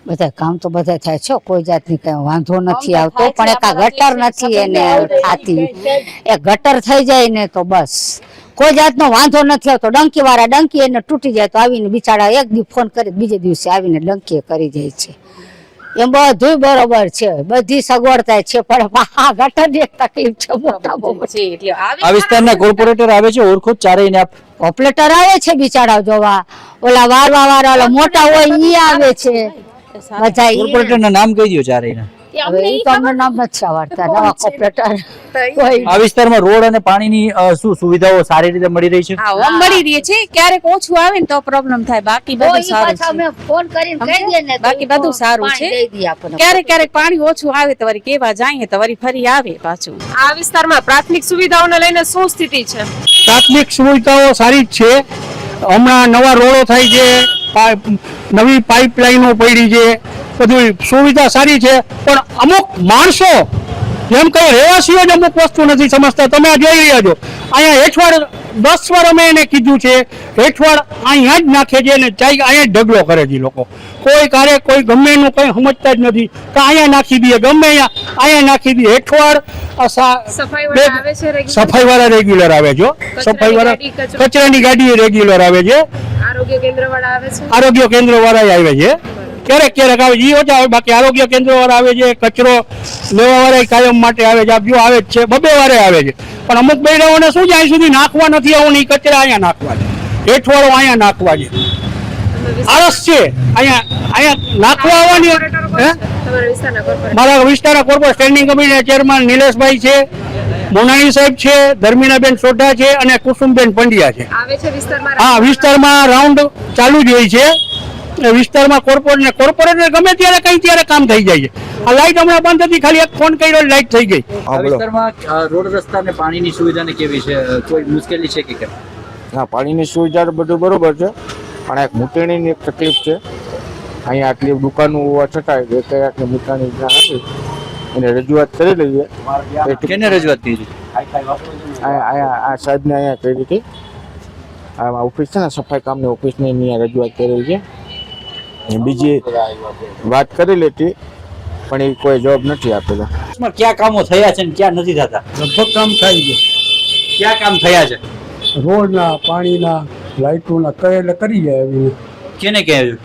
બધા કામ તો બધા થાય છે, કોઈ જાતની કઈ વાંધો નથી આવતો, પણ એક આ ગટર નથી એને થાતી. એ ગટર થઈ જાય ને તો બસ કોઈ જાતનો વાંધો નથી આવતો. ડંકી વાળા ડંકી એને તૂટી જાય તો આવીને બિચારા એક દી ફોન કરી બીજે દિવસે આવીને ડંકી કરી જાય છે. એમ બધું બરોબર છે, બધી સગવડતા છે, પણ આ ગટરની એક તકલીફ છે મોટા બહુ છે. એટલે આ વિસ્તારના કોર્પોરેટર આવે છે, ઓળખો ચારેયને આપ? ઓપરેટર આવે છે બિચારા જોવા, ઓલા વારવા વાળા ઓલા મોટા હોય ઈ આવે છે બધા. કોર્પોરેટરના નામ કહી દો ચારેયના. આ વિસ્તારમાં રોડ અને પાણીની શું સુવિધાઓ સારી રીતે મળી રહી છે? મળી રહી છે. ક્યારેક ઓછું આવે ને તો પ્રોબ્લેમ થાય, બાકી બધું સારું છે. બાકી બધું સારું છે. ક્યારેક પાણી ઓછું આવે તો વળી કેવા જાય તો વળી ફરી આવે પાછું. આ વિસ્તારમાં પ્રાથમિક સુવિધાઓને લઈને શું સ્થિતિ છે? પ્રાથમિક સુવિધાઓ સારી જ છે. હમણાં નવા રોડો થાય છે, નવી પાઇપલાઇનો પડી છે, બધી સુવિધા સારી છે. પણ અમુક માણસો જેમ કહે રહેવાસીઓ જ અમુક વસ્તુ નથી સમજતા. તમે આ જોઈ રહ્યા છો અહીંયા હેઠવાડ 10 વાર અમે એને કીધું છે, હેઠવાડ અહીંયા જ નાખે છે ને અહીંયા જ ઢગલો કરે છે લોકો. કોઈ કાર્ય કોઈ ગમે એનું કંઈ સમજતા જ નથી કે અહીંયા નાખી દઈએ, ગમે અહીંયા નાખી દઈએ. હેઠવાડ સફાઈ વાળા રેગ્યુલર આવે છે, સફાઈ વાળા કચરાની ગાડી રેગ્યુલર આવે છે, આરોગ્ય કેન્દ્ર વાળા આવે છે, આરોગ્ય કેન્દ્ર વાળા આવે છે. ક્યારેક આવે ઈ ઓછા આવે, બાકી આરોગ્ય કેન્દ્ર વાળા આવે છે, કચરો લેવા વાળા કાયમ માટે આવે છે, જો આવે જ છે, બબે વારે આવે છે. પણ અમુક બૈરાઓને શું છે અહીં સુધી નાખવા નથી આવું, નહીં કચરા અહીંયા નાખવા છે, હેઠવાળો અહીંયા નાખવા છે, આળસ છે અહીંયા નાખવા આવવાની. મારા વિસ્તારના કોર્પોરેટ સ્ટેન્ડિંગ કમિટીના ચેરમેન નિલેશભાઈ છે, મોનાણી સાહેબ છે, ધર્મિનાબેન સોઢા છે અને કુસુમબેન પંડ્યા છે. હા, વિસ્તારમાં રાઉન્ડ ચાલુ જ હોય છે. વિસ્તારમાં કોર્પોરેટર ગમે ત્યારે કઈ ત્યારે કામ થઈ જાય છે. આ લાઈટ હમણાં બંધ હતી, ખાલી એક ફોન કર્યો લાઈટ થઈ ગઈ. આ વિસ્તારમાં રોડ રસ્તા અને પાણીની સુવિધાને કેવી છે, કોઈ મુશ્કેલી છે કે કેમ? હા, પાણીની સુવિધા બધું બરોબર છે, પણ એક મૂતણીની એક તકલીફ છે. અહીંયા આટલી દુકાનો હોવા છતાં એક મૂતરાની નથી, એને રજૂઆત કરી લઈએ. કેને રજૂઆત કરી? આ સાહેબને અહીંયા કરી હતી, આ ઓફિસ છે ને સફાઈ કામની ઓફિસને અહીંયા રજૂઆત કરેલી છે. બીજી વાત કરી લેતી પણ એ કોઈ જવાબ નથી આપેલા. ક્યાં કામો થયા છે ને ક્યાં નથી થતા? લગભગ કામ થાય છે. ક્યાં કામ થયા છે? રોડના, પાણીના, લાઇટોના કહે એટલે કરી જાય એવી. કેને કહે?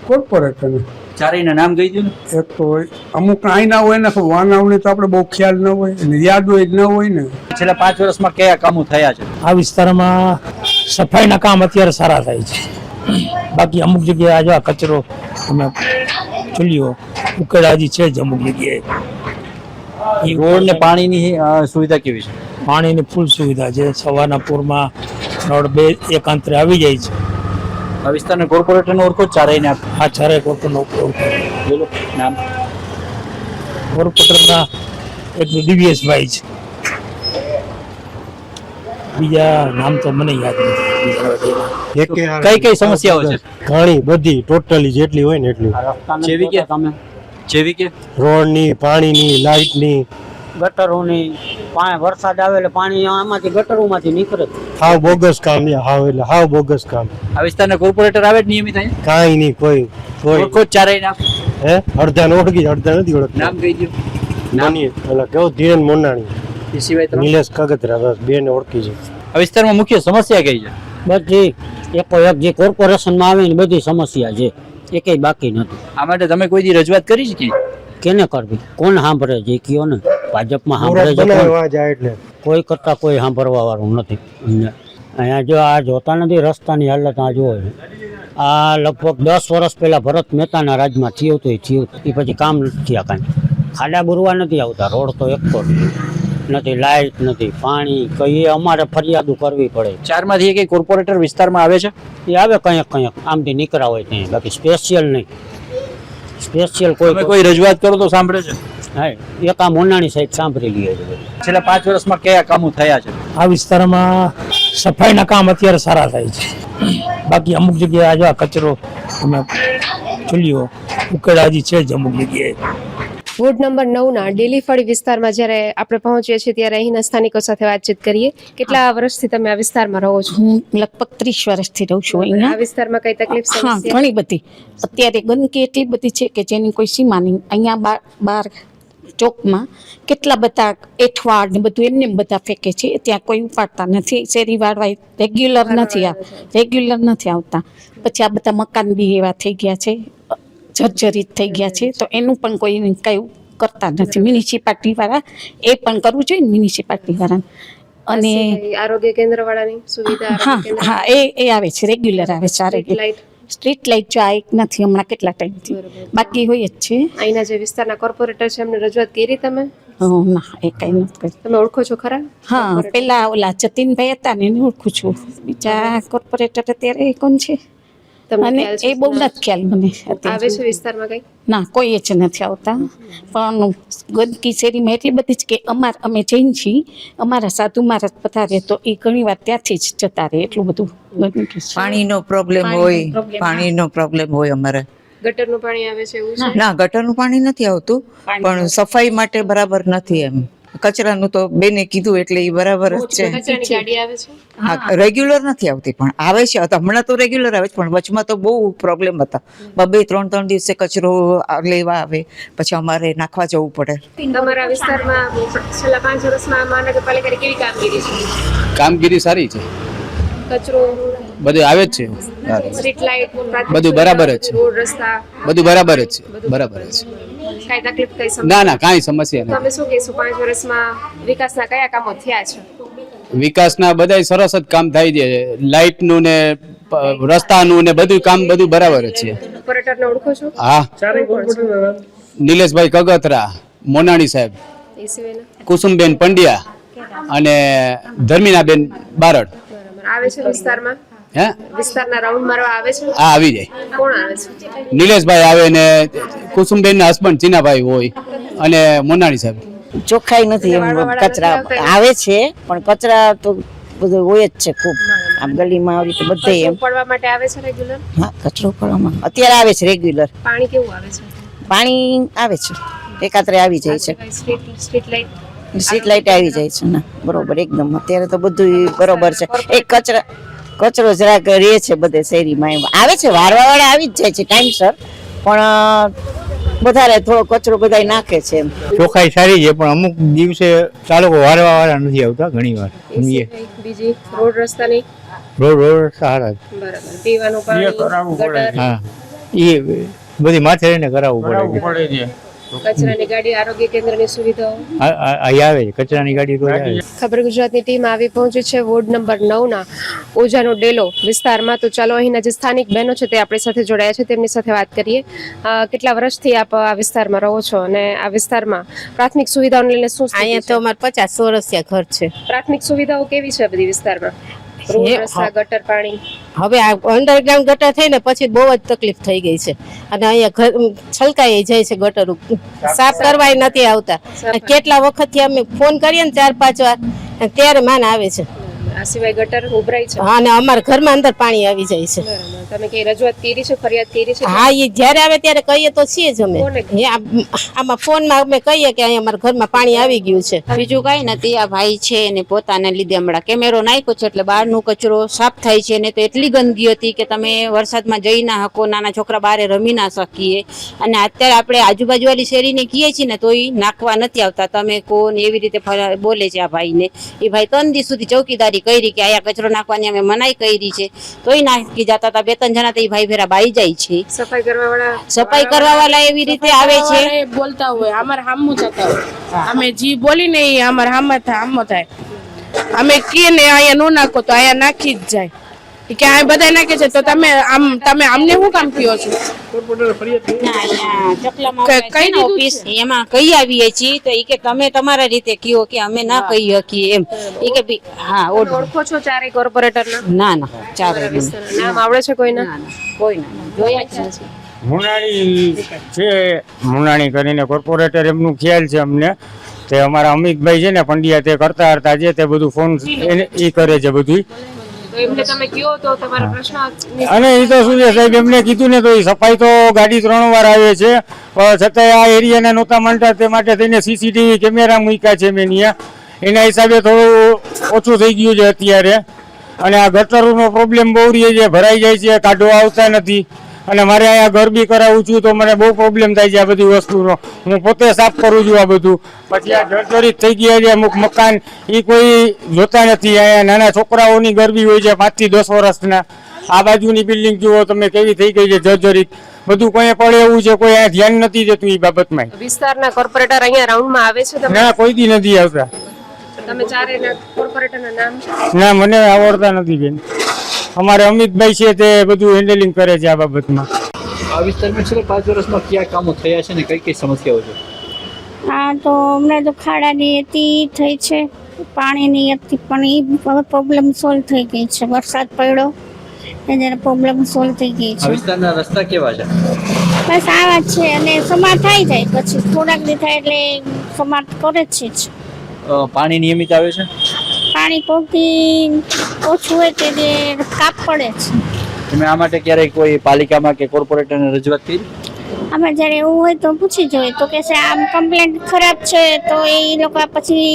કોર્પોરેટરને. ચારેયના નામ કહી દો ને. એક તો અમુક અહીં ના હોય ને, વાનાવને તો આપણે બહુ ખ્યાલ ન હોય અને યાદ હોય ન હોય ને. છેલ્લા 5 વર્ષમાં કયા કામો થયા છે? આ વિસ્તારમાં સફાઈના કામ અત્યારે સારા થાય છે. બાકી અમુક જગ્યાએ આજે કચરો અમે ચૂલ્યો ઉકેડા હજી છે જ અમુક જગ્યાએ. રોડ ને પાણીની સુવિધા કેવી છે? પાણીની ફૂલ સુવિધા છે. સવારના પૂરમાં નળ એક અંતરે આવી જાય છે. આ વિસ્તારના કોર્પોરેટરનો ઓળખો ચારેયને? આ ચારેય કોર્પોરેટરનો ઉપયોગ બોલો નામ. કોર્પોરેટરના એક દિવ્યેશભાઈ છે, બીજા નામ તો મને યાદ નથી. કઈ કઈ સમસ્યાઓ છે? ઘણી બધી, ટોટલી જેટલી હોય ને એટલી. જેવી કે તમે જેવી કે રોડની, પાણીની, લાઇટની, ગટરોની. વરસાદ આવે એટલે પાણી આમાંથી ગટરોમાંથી નીકળે. હાવ બોગસ કામ, હાવ બોગસ કામ. આ વિસ્તારના કોર્પોરેટર આવે જ નિયમિત અહીંયા? કાંઈ નહીં, કોઈ ઓળખો ચારેયના? અડધાને ઓળખી, અડધા નથી ઓળખતા. નામ કહી દો. નાની એટલે કેવું ધીરેન મોનાણી, એ સિવાય નિલેશ કાગતરા, બસ બેને ઓળખી છે. આ વિસ્તારમાં મુખ્ય સમસ્યા કઈ છે? બધી એકો એક જે કોર્પોરેશનમાં આવે ને બધી સમસ્યા છે, એકેય બાકી નથી. આ માટે તમે કોઈ દી રજૂઆત કરી છે? કેને કરવી? કોણ સાંભળે છે કયો ને? ભાજપમાં સાંભળે છે એટલે કોઈ કરતા કોઈ સાંભળવા વાળું નથી. અહીંયા જો આ જોતા નથી રસ્તાની હાલત, આ જોવો છે. આ લગભગ 10 વર્ષ પહેલા ભરત મહેતાના રાજમાં થયું હતું, એ પછી કામ નથી થયા કાંઈ. ખાડા બુરવા નથી આવતા, રોડ તો એક તો નથી, લાઇટ નથી, પાણી, કઈ અમારે ફરિયાદો કરવી પડે. 4 માંથી એક કોર્પોરેટર વિસ્તારમાં આવે છે? એ આવે કંઈક આમથી નીકળ્યા હોય ત્યાં, બાકી સ્પેશિયલ નહીં. સ્પેશિયલ કોઈ રજૂઆત કરો તો સાંભળે છે? હા, એક આ મોનાણી સાહેબ સાંભળી લે છે. છેલ્લા 5 વર્ષમાં કયા કામો થયા છે? આ વિસ્તારમાં સફાઈના કામ અત્યારે સારા થાય છે. બાકી અમુક જગ્યાએ આજે કચરો અમે ચૂલ્યો ઉકેડા હજી છે જ અમુક જગ્યાએ. વોર્ડ નંબર 9ના ડેલીફળી વિસ્તારમાં જ્યારે આપણે પહોંચીએ છીએ ત્યારે અહીંના સ્થાનિકો સાથે વાતચીત કરીએ. કેટલા વર્ષથી તમે આ વિસ્તારમાં રહો છો? હું લગભગ 30 વર્ષથી રહું છું અહીંયા. આ વિસ્તારમાં કઈ તકલીફ છે? હા, ઘણી બધી. અત્યારે ગંદકી એટલી બધી છે કે જેની કોઈ સીમા નહીં. અહીંયા બાર ચોકમાં કેટલા બધા એઠવાડ ને બધું એમને બધા ફેંકે છે, ત્યાં કોઈ ઉપાડતા નથી. શેરીવાળા રેગ્યુલર નથી આવતા. પછી આ બધા મકાન બી એવા થઈ ગયા છે, જર્જરિત થઈ ગયા છે, તો એનું પણ કોઈ કઈ કરતા નથી. મ્યુનિસિપાલિટી વાળા એ પણ કરવું જોઈએ, મ્યુનિસિપાલિટી વાળા. અને આરોગ્ય કેન્દ્ર વાળાની સુવિધા? હા, એ આવે છે, રેગ્યુલર આવે છે. સ્ટ્રીટ લાઇટ જો આ એક નથી હમણાં કેટલા ટાઈમથી, બાકી હોય જ છે. અહીંના જે વિસ્તારના કોર્પોરેટર છે એમને રજૂઆત કરી તમે? ના, એ કઈ નથી કરી. તમે ઓળખો છો ખરા? હા, પેલા ઓલા જતીનભાઈ હતા ને એને ઓળખું છું. બીજા કોર્પોરેટર અત્યારે કોણ છે અને એ બહુ નથી ખ્યાલ મને. આવે છે વિસ્તારમાં કઈ? ના, કોઈ જ નથી આવતા. પણ ગંદકી શેરીમાં એટલી બધી જ કે અમે જૈન છીએ, અમારા સાધુ મહારાજ પધારે તો એ ઘણી વાર ત્યાંથી જ જતા રહે, એટલું બધું ગંદકી. પાણીનો પ્રોબ્લેમ હોય અમારે. ગટરનું પાણી આવે છે એવું છે? ના, ગટરનું પાણી નથી આવતું, પણ સફાઈ માટે બરાબર નથી. એમ કચરાનું તો બેને કીધું એટલે એ બરાબર જ છે. ગાડી આવે છે? હા, રેગ્યુલર નથી આવતી પણ આવે છે. હમણાં તો રેગ્યુલર આવે છે, પણ વચમાં તો બહુ પ્રોબ્લેમ હતા. 2-3 દિવસે કચરો લેવા આવે, પછી અમારે નાખવા જવું પડે. તમારા વિસ્તારમાં છેલ્લા 5 વર્ષમાં મહાનગરપાલિકાની કેવી કામગીરી છે? કામગીરી સારી છે. કચરો બધું આવે જ છે. સ્ટ્રીટ લાઇટ બધું બરાબર જ છે. રોડ રસ્તા બધું બરાબર જ છે. બરાબર જ છે. કઈ તકલીફ કઈ સમસ્યા? ના ના કાંઈ સમસ્યા નથી. તમે શું કહેશો 5 વર્ષમાં વિકાસના કયા કામો થયા છે? વિકાસના બધાય સરસ જ કામ થાય છે. લાઇટનું ને રસ્તાનું ને બધું કામ બધું બરાબર જ છે. કોર્પોરેટરને ઓળખો છો? હા, નિલેશભાઈ કગથરા, મોનાણી સાહેબ, એ સિવાયના કુસુમબેન પંડ્યા અને ધર્મિનાબેન બારડ. આવે છે વિસ્તારમાં? હે, વિસ્તારના રાઉન્ડ મારવા આવે છે? હા આવી જાય. કોણ આવે છે? નિલેશભાઈ આવે ને કુસુમબેન ના હસબન્ડ ચીનાભાઈ હોય અને મોનાણી સાહેબ. ચોખ્ખાઈ નથી એમ, કચરા આવે છે પણ કચરા તો બધું હોય જ છે ખૂબ. આમ ગલીમાં આવી રીતે બધે એમ પડવા માટે આવે છે રેગ્યુલર? હા, કચરો પડવામાં અત્યારે આવે છે રેગ્યુલર. પાણી કેવું આવે છે? પાણી આવે છે, એકાત્રે આવી જાય છે. સ્ટ્રીટ લાઇટ સ્ટ્રીટ લાઇટ આવી જાય છે ને બરોબર એકદમ. અત્યારે તો બધું બરોબર છે. એક કચરો જરાક રહે છે બધે શેરીમાં, એમ આવે છે વારવા વાળા આવી જ જાય છે ટાઈમસર, પણ વધારે થોડો કચરો બધા નાખે છે એમ. ચોખ્ખાઈ સારી છે પણ અમુક દિવસે ચાલકો વારવા વાળા નથી આવતા. ઘણી વાર બીજી રોડ રસ્તાની રોડ સારા છે. બરાબર. પીવાનું પાણી, ગટર, હા, એ બધી માથે રહીને કરાવવું પડે છે. કચરાની ગાડી, આરોગ્ય કેન્દ્રની સુવિધાઓ અહીં આવે છે, કચરાની ગાડી રોજ આવે. ખબર ગુજરાતની ટીમ આવી પહોંચી છે વોર્ડ નંબર 9 ના ઓજાનો ડેલો વિસ્તારમાં. તો ચાલો અહીંના જે સ્થાનિક બહેનો છે તે આપણી સાથે જોડાયા છે, તેમની સાથે વાત કરીએ. કેટલા વર્ષથી આપ આ વિસ્તારમાં રહો છો અને આ વિસ્તારમાં પ્રાથમિક સુવિધાઓને લઈને શું? અહીંયા તો અમારે 50 વર્ષથી ઘર છે. પ્રાથમિક સુવિધાઓ કેવી છે બધી વિસ્તારમાં? રોડ રસ્તા, ગટર, પાણી? હવે આ અંડરગ્રાઉન્ડ ગટર થઈને પછી બહુ જ તકલીફ થઈ ગઈ છે અને અહીંયા છલકાઈ જાય છે ગટર, સાફ કરવાય નથી આવતા. કેટલા વખતથી અમે ફોન કરીએ ને 4-5 વાર ત્યારે માન આવે છે. આ સિવાય ગટર ઉભરાય છે? હા, અને અમારા ઘરમાં અંદર પાણી આવી જાય છે. તમે કઈ રજૂઆત કરી છે, ફરિયાદ કરી છે? હા, એ જ્યારે આવે ત્યારે કહીએ તો છીએ જ અમે. આમાં ફોનમાં અમે કહીએ કે અહીંયા અમારા ઘરમાં પાણી આવી ગયું છે. બીજું કઈ નથી. આ ભાઈ છે એને પોતાને લીધે હમણાં કેમેરો નાખ્યો છે એટલે બહારનો કચરો સાફ થાય છે. ને તો એટલી ગંદકી હતી કે તમે વરસાદમાં જઈ ના શકો, નાના છોકરા બહાર રમી ના શકીએ. અને અત્યારે આપણે આજુબાજુવાળી શેરીને કહીએ છીએ ને તો એ નાખવા નથી આવતા. તમે કોણ એવી રીતે બોલે છે આ ભાઈને. એ ભાઈ 3 દિવસ સુધી ચોકીદારી કરી કે આયા કચરો નાખવાની અમે મનાઈ કરી છે તોય નાખી જતા હતા. 2-3 જણા તો એ ભાઈ ભેરા બાઈ જાય છે. સફાઈ કરવા વાળા એવી રીતે આવે છે, બોલતા હોય અમારે હામું જતા હોય. અમે જી બોલીને એ અમારે હામો થાય. અમે કીએ ને અહીંયા નો નાખો તો અહીંયા નાખી જ જાય કે આ બધા નાખે છે તો તમે અમને શું કામ કયો છો? એમાં કહી આવીએ છીએ તો એ કે તમે તમારા રીતે કયો કે અમે ના કહી શકીએ એમ. એ કે હા, ઓળખો છો ચારે કોર્પોરેટરના? ના ચારે નામ આવડે છે કોઈના? કોઈ ના, જોયા જ નથી. મુનાણી છે, મુનાણી કરીને કોર્પોરેટર, એમનું ખ્યાલ છે અમને. તે અમારા અમિતભાઈ છે ને પંડ્યા, તે કરતા છે તે બધું ફોન એ કરે છે બધું. એમને તમે કયો તો તમારો પ્રશ્ન? અને એ તો શું છે સાહેબ, એમને કીધું ને તો એ સફાઈ તો ગાડી 3 વાર આવે છે, છતાંય આ એરિયાને નહોતા માનતા. તે માટે થઈને CCTV કેમેરા મૂક્યા છે મેં ત્યાં. એના હિસાબે થોડું ઓછું થઈ ગયું છે અત્યારે. અને આ ગટરોનો પ્રોબ્લેમ બહુ રહે છે, ભરાઈ જાય છે, કાઢો આવતા નથી. અને મારે અહીંયા ઘર બી કરાવું છું તો મને બહુ પ્રોબ્લેમ થાય છે આ બધી વસ્તુનો. હું પોતે સાફ કરું છું આ બધું. પછી આ જર્જરિત થઈ ગયા છે અમુક મકાન, એ કોઈ જોતા નથી. અહીંયા નાના છોકરાઓની ગરબી હોય છે 5 થી 10 વર્ષના. આ બાજુની બિલ્ડિંગ જુઓ તમે કેવી થઈ ગઈ છે જર્જરિત. બધું કોઈ પડે એવું છે, કોઈ અહીંયા ધ્યાન નથી દેતું એ બાબતમાં. વિસ્તારના કોર્પોરેટર અહીંયા રાઉન્ડમાં આવે છે? ના, કોઈ દી નથી આવતા. તમે ચારે કોર્પોરેટરના નામ? ના, મને આવડતા નથી બેન. અમારે અમિતભાઈ છે તે બધું હેન્ડલિંગ કરે છે આ બાબતમાં. આ વિસ્તારમાં છેલ્લા 5 વર્ષમાં કયા કામો થયા છે ને કઈ સમસ્યાઓ છે? હા, તો હમણાં તો ખાડાની હતી થઈ છે, પાણીની હતી, પણ એ હવે પ્રોબ્લેમ સોલ્વ થઈ ગઈ છે. વરસાદ પડ્યો એટલે પ્રોબ્લેમ સોલ્વ થઈ ગઈ છે. આ વિસ્તારના રસ્તા કેવા છે? બસ આવા જ છે અને સમાર થઈ જાય પછી થોડાક દી થાય એટલે સમાર કરે છે જ. પાણી નિયમિત આવે છે? પાણી કોકી ઓછું હોય તે કાપ પડે છે. તમે આ માટે ક્યારેય કોઈ પાલિકામાં કે કોર્પોરેટરને રજૂઆત કરી? અમે જ્યારે એવું હોય તો પૂછી જોઈએ તો કે છે આમ કમ્પ્લેન્ટ ખરાબ છે તો એ લોકો પછી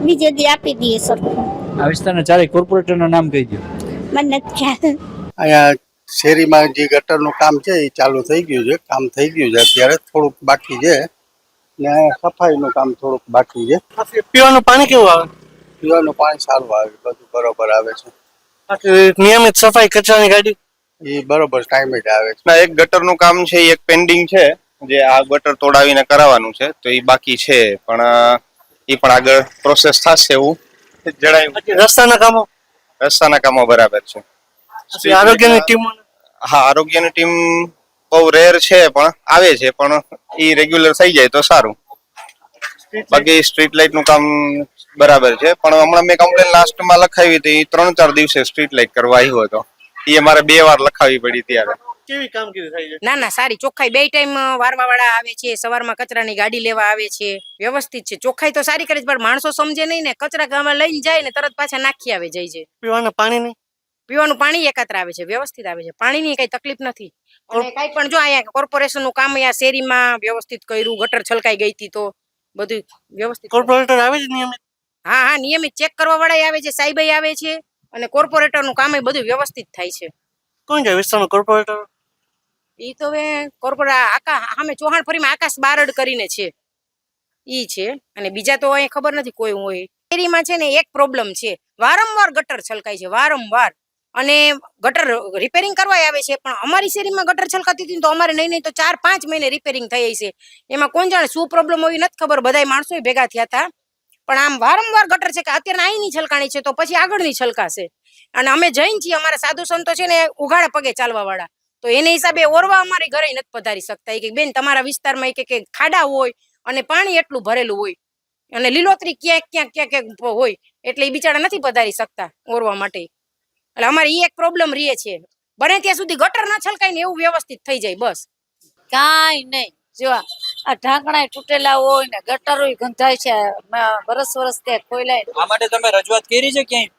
બીજે દી આપી દઈએ સરખું. આ વિસ્તારના ચારે કોર્પોરેટરનું નામ કહી દો. મને નથી ખ્યાલ. અહીંયા શેરીમાં જે ગટરનું કામ છે એ ચાલુ થઈ ગયું છે, કામ થઈ ગયું છે. અત્યારે થોડુંક બાકી છે ને સફાઈનું કામ થોડુંક બાકી છે. પીવાનું પાણી કેવું આવે? પીવાનું પાણી સારું આવે, બધું બરોબર આવે છે. નિયમિત સફાઈ કચરાની ગાડી એ બરોબર ટાઈમે જ આવે છે. એક ગટરનું કામ છે એ એક પેન્ડિંગ છે, જે આ ગટર તોડાવીને કરાવવાનું છે, તો એ બાકી છે, પણ એ પણ આગળ પ્રોસેસ થશે એવું જણાવ્યું. રસ્તાના કામો બરાબર છે. આરોગ્યની ટીમ હા, આરોગ્યની ટીમ બહુ રેર છે, પણ આવે છે, પણ એ રેગ્યુલર થઈ જાય તો સારું. બાકી સ્ટ્રીટ લાઇટ નું કામ બરાબર છે, પણ હમણાં મેં કમ્પ્લેન લાસ્ટમાં લખાવી હતી 3-4 દિવસે સ્ટ્રીટ લાઇટ કરવા આવ્યો હતો, એ મારે 2 વાર લખાવી પડી ત્યારે. કેવી કામગીરી થઈ છે? ના સારી ચોખ્ખાઈ, 2 ટાઈમ વારવા વાળા આવે છે, સવારમાં કચરાની ગાડી લેવા આવે છે, વ્યવસ્થિત છે. ચોખ્ખાઈ તો સારી કરી છે, પણ માણસો સમજે નહીં ને, કચરા ગામમાં લઈને જાય ને તરત પાછા નાખી આવે જાય છે. પીવાનું પાણી એકત્ર આવે છે, વ્યવસ્થિત આવે છે, પાણીની કઈ તકલીફ નથી. અને કઈ પણ જો અહીંયા કોર્પોરેશન નું કામ અહીંયા શેરીમાં વ્યવસ્થિત કર્યું, ગટર છલકાઈ ગઈ હતી તો બધું વ્યવસ્થિત. કોર્પોરેટર આવે છે નિયમિત? હા નિયમિત ચેક કરવા વાળા આવે છે, સાહેબાઈ આવે છે, અને કોર્પોરેટર નું કામ બધું વ્યવસ્થિત થાય છે. કોણ છે વિસ્તારનો કોર્પોરેટર? ઈ તો હવે કોર્પોરેટર સામે ચૌહાણફળીમાં આકાશ બારડ કરીને છે, ઈ છે. અને બીજા તો અહીં ખબર નથી કોઈ હોય. શેરીમાં છે ને એક પ્રોબ્લેમ છે, વારંવાર ગટર છલકાય છે, વારંવાર. અને ગટર રિપેરિંગ કરવા આવે છે, પણ અમારી શેરીમાં ગટર છલકાતી હતી તો અમારે નહીં તો 4-5 મહિને રિપેરિંગ થઈ છે. એમાં કોણ જાણે શું પ્રોબ્લેમ હોય નથી ખબર, બધાય માણસો ભેગા થયા હતા. પણ આમ વારંવાર ગટર છે કે અત્યારે અહીંની છલકાણી છે તો પછી આગળની છલકાશે. અને અમે જૈન છીએ, અમારા સાધુ સંતો છે ને ઉઘાડા પગે ચાલવા વાળા, તો એને હિસાબે ઓરવા અમારી ઘરે નથી પધારી શકતા. કે બેન તમારા વિસ્તારમાં કે ખાડા હોય અને પાણી એટલું ભરેલું હોય અને લીલોતરી ક્યાંક હોય, એટલે એ બિચારા નથી પધારી શકતા ઓરવા માટે. એટલે અમારે ઈ એક પ્રોબ્લેમ રહે છે. બને ત્યાં સુધી ગટર ના છલકાય ને એવું વ્યવસ્થિત થઈ જાય બસ. કાંઈ નહીં, જો આ ઢાંકણા તૂટેલા હોય ને ગટરો ગંધાય છે, વરસ તે ખોલાય. આ માટે તમે રજૂઆત કરી છે ક્યાંય?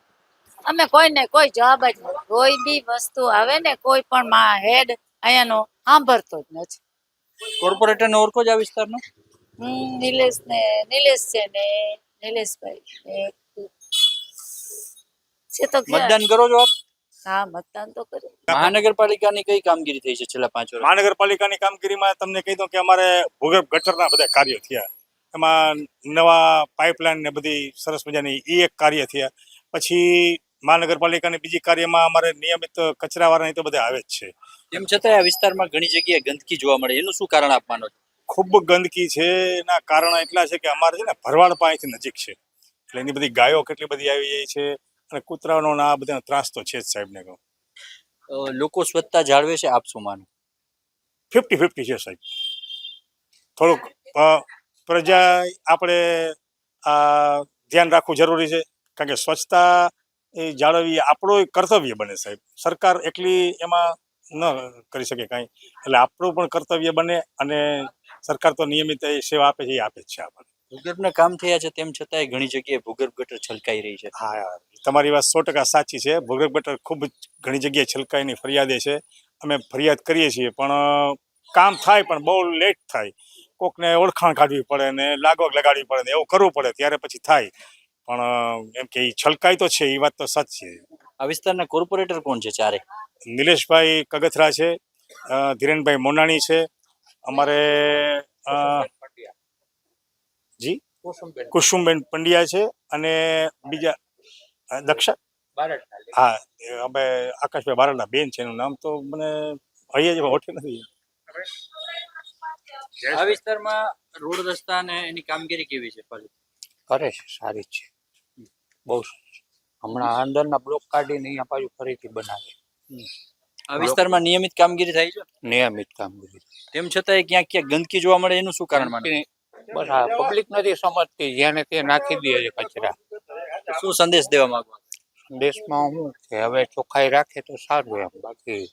અમે કોઈ જવાબ જ નથી. કોઈ બી વસ્તુ આવે ને કોઈ પણ હેડ અહીંયાનો સાંભળતો જ નથી. કોર્પોરેટર ને ઓળખો જ આ વિસ્તારનો? નિલેશ છે ને નિલેશભાઈ છે તો મતદાન કરો છો આપ? હા, મતદાન તો કરી. મહાનગરપાલિકાની કઈ કામગીરી થઈ છે છેલ્લા 5 વર્ષ? મહાનગરપાલિકાની કામગીરીમાં તમને કહી દઉં કે અમારે ભૂગર્ભ ગટરના બધા કાર્યો થયા, એમાં નવા પાઇપલાઇન ને બધી સરસ મજાની એ એક કાર્ય થયા. પછી મહાનગરપાલિકાની બીજી કાર્યમાં અમારે નિયમિત કચરાવાળા તો બધા આવે જ છે. તેમ છતાં આ વિસ્તારમાં ઘણી જગ્યાએ ગંદકી જોવા મળે, એનું શું કારણ આપવાનું? ખૂબ ગંદકી છે, એના કારણ એટલા છે કે અમારે છે ને ભરવાડ પાસેથી નજીક છે, એટલે એની બધી ગાયો કેટલી બધી આવી જાય છે, અને કૂતરાનો આ બધા ત્રાસ તો છે જ સાહેબને કહું. લોકો સ્વચ્છતા જાળવે છે, આપ શું માનો? 50-50 છે સાહેબ. થોડુંક પ્રજા આપણે ધ્યાન રાખવું જરૂરી છે, કારણ કે સ્વચ્છતા એ જાળવવી આપણો કર્તવ્ય બને સાહેબ. સરકાર એકલી એમાં ન કરી શકે કાંઈ, એટલે આપણું પણ કર્તવ્ય બને. અને સરકાર તો નિયમિત સેવા આપે છે, એ આપે જ છે આપણને. ભૂગર્ભના કામ થયા છે, તેમ છતાંય ઘણી જગ્યાએ ભૂગર્ભ ગટર છલકાઈ રહી છે. હા, તમારી વાત 100% સાચી છે. ભૂગર્ભ ગટર ખૂબ જ ઘણી જગ્યાએ છલકાઈની ફરિયાદે છે. અમે ફરિયાદ કરીએ છીએ, પણ કામ થાય પણ બહુ લેટ થાય. કોકને ઓળખાણ કાઢવી પડે ને લાગવગ લગાડવી પડે ને એવું કરવું પડે ત્યારે પછી થાય. પણ એમ કે છલકાઈ તો છે, એ વાત તો સાચી છે. આ વિસ્તારના કોર્પોરેટર કોણ છે? 4 નિલેશભાઈ કગથરા છે, ધીરેનભાઈ મોનાણી છે, અમારે જી કુસુમબેન પંડ્યા છે, અને બીજા દક્ષા હા અમે આકાશભાઈ બારડના બેન છે, એનું નામ તો મને અહીંયા જ હોઠે નથી. આ વિસ્તારમાં રોડ રસ્તા અને એની કામગીરી કેવી છે? કરે છે, સારી છે, બહુ. હમણાં અંદરના બ્લોક કાઢીને અહીંયા પાછું ફરીથી બનાવે. આ વિસ્તારમાં નિયમિત કામગીરી થાય છે? નિયમિત કામગીરી. તેમ છતાં ક્યાંક ગંદકી જોવા મળે, એનું શું કારણ માનો? બસ આ પબ્લિક નથી સમજતી, જેને તે નાખી દે છે કચરા. શું સંદેશ દેવા માંગો? દેશમાં હું કે હવે ચોખ્ખાઈ રાખે તો સારું એમ, બાકી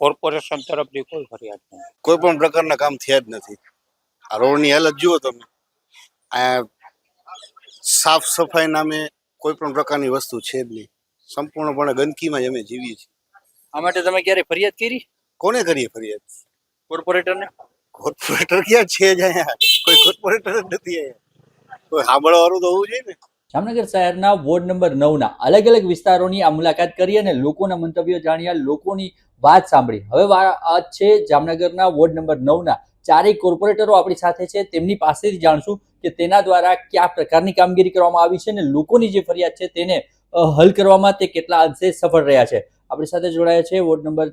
કોર્પોરેશન તરફથી કોઈ ફરિયાદ નથી. કોઈ પણ પ્રકારના કામ થયા જ નથી. આ રોડની હાલત જુઓ તમે, આ સાફ સફાઈ નામે કોઈ પણ પ્રકારની વસ્તુ છે જ નહીં. સંપૂર્ણપણે ગંદકીમાં જ અમે જીવીએ છીએ. આ માટે તમે ક્યારે ફરિયાદ કરી? કોને કરીએ ફરિયાદ? કોર્પોરેટરને. કોર્પોરેટર ક્યાં છે જ અહીંયા? કોઈ કોર્પોરેટર જ નથી અહીંયા. કોઈ સાંભળવાળું તો હોવું જોઈએ ને. જામનગર શહેરના વોર્ડ નંબર 9ના અલગ અલગ વિસ્તારોની આ મુલાકાત કરી અને લોકોના મંતવ્યો જાણ્યા, લોકોની વાત સાંભળી. હવે વાત છે જામનગરના વોર્ડ નંબર 9ના 4 કોર્પોરેટરો આપણી સાથે છે, તેમની પાસેથી જાણશું કે તેના દ્વારા કયા પ્રકારની કામગીરી કરવામાં આવી છે અને લોકોની જે ફરિયાદ છે તેને હલ કરવામાં તે કેટલા અંશે સફળ રહ્યા છે. આપણી સાથે જોડાયા છે વોર્ડ નંબર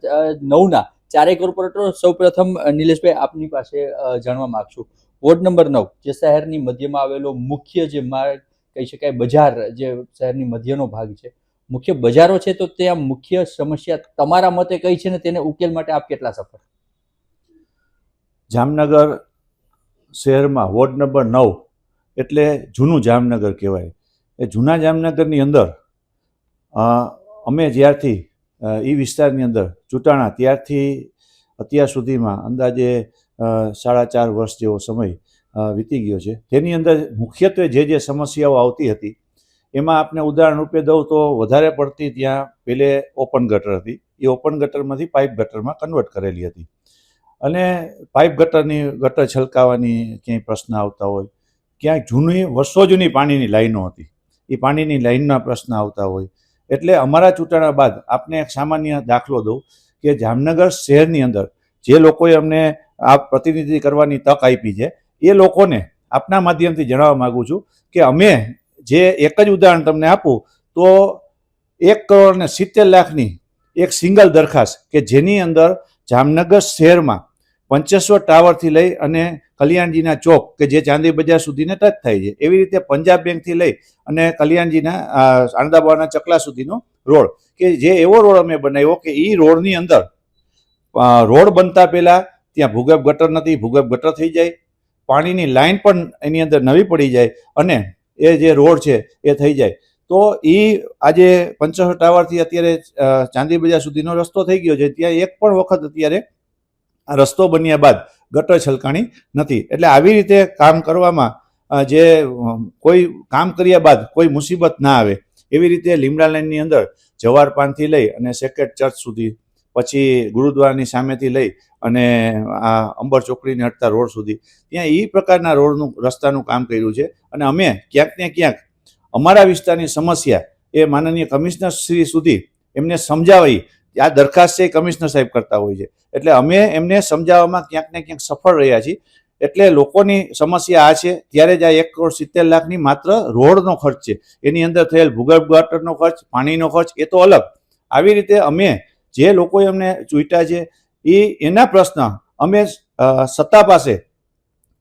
9ના ચારેય કોર્પોરેટરો. સૌપ્રથમ નિલેશભાઈ, આપની પાસે જાણવા માંગશું, વોર્ડ નંબર 9 જે શહેરની મધ્યમાં આવેલો મુખ્ય જે માર્ગ કહી શકાય, બજાર જે શહેરની મધ્યનો ભાગ છે, મુખ્ય બજારો છે, તો ત્યાં મુખ્ય સમસ્યા તમારા મતે કઈ છે ને તેને ઉકેલ માટે આપ કેટલા સફળ? જામનગર શહેરમાં વોર્ડ નંબર 9 એટલે જૂનું જામનગર કહેવાય. એ જૂના જામનગરની અંદર અમે જ્યારથી એ વિસ્તારની અંદર ચૂંટાણા ત્યારથી અત્યાર સુધીમાં અંદાજે 4.5 વર્ષ જેવો સમય વીતી ગયો છે. તેની અંદર મુખ્યત્વે જે સમસ્યાઓ આવતી હતી એમાં આપને ઉદાહરણ રૂપે દઉં તો વધારે પડતી ત્યાં પહેલે ઓપન ગટર હતી. એ ઓપન ગટરમાંથી પાઇપ ગટરમાં કન્વર્ટ કરેલી હતી અને પાઇપ ગટર છલકાવાની ક્યાંય પ્રશ્ન આવતા હોય, ક્યાંક વર્ષો જૂની પાણીની લાઈનો હતી, એ પાણીની લાઈનના પ્રશ્ન આવતા હોય. એટલે અમારા ચૂંટણા બાદ આપને એક સામાન્ય દાખલો દઉં કે જામનગર શહેરની અંદર જે લોકોએ અમને આ પ્રતિનિધિ કરવાની તક આપી છે એ લોકોને આપના માધ્યમથી જણાવવા માગું છું કે અમે જે એક જ ઉદાહરણ તમને આપું તો 1,70,00,000ની એક સિંગલ દરખાસ્ત કે જેની અંદર જામનગર શહેરમાં 25 ટાવરથી લઈ અને કલ્યાણજીના ચોક કે જે ચાંદી બજાર સુધીને ટચ થાય છે, એવી રીતે પંજાબ બેંકથી લઈ અને કલ્યાણજીના આણંદાબાના ચકલા સુધીનો રોડ કે જે એવો રોડ અમે બનાવ્યો કે એ રોડની અંદર રોડ બનતા પહેલાં ત્યાં ભૂગર્ભ ગટર નથી, ભૂગર્ભ ગટર થઈ જાય, પાણીની લાઈન પણ એની અંદર નવી પડી જાય અને એ જે રોડ છે એ થઈ જાય. તો એ આજે 75 ટાવરથી અત્યારે ચાંદી બજાર સુધીનો રસ્તો થઈ ગયો છે. ત્યાં એક પણ વખત અત્યારે આ રસ્તો બન્યા બાદ ગટર છલકાણી નથી. એટલે આવી રીતે કામ કરવામાં જે કોઈ કામ કર્યા બાદ કોઈ મુસીબત ના આવે એવી રીતે લીમડા લાઈનની અંદર જવારપાનથી લઈ અને સેક્રેડ ચર્ચ સુધી, પછી ગુરુદ્વારાની સામેથી લઈ અને આ અંબર ચોકડીને હટતા રોડ સુધી ત્યાં એ પ્રકારના રસ્તાનું કામ કર્યું છે. અને અમે ક્યાંક ને ક્યાંક અમારા વિસ્તારની સમસ્યા એ માનનીય કમિશનર શ્રી સુધી એમને સમજાવી, આ દરખાસ્ત છે કમિશનર સાહેબ કરતા હોય છે, એટલે અમે એમને સમજાવવામાં ક્યાંક ને ક્યાંક સફળ રહ્યા છીએ. એટલે લોકોની સમસ્યા આ છે ત્યારે જ આ 1,70,00,000ની માત્ર રોડનો ખર્ચ છે, એની અંદર થયેલ ભૂગર્ભ ગટરનો ખર્ચ, પાણીનો ખર્ચ એ તો અલગ. આવી રીતે અમે જે લોકોએ અમને ચૂંટ્યા છે એના પ્રશ્ન અમે સત્તા પાસે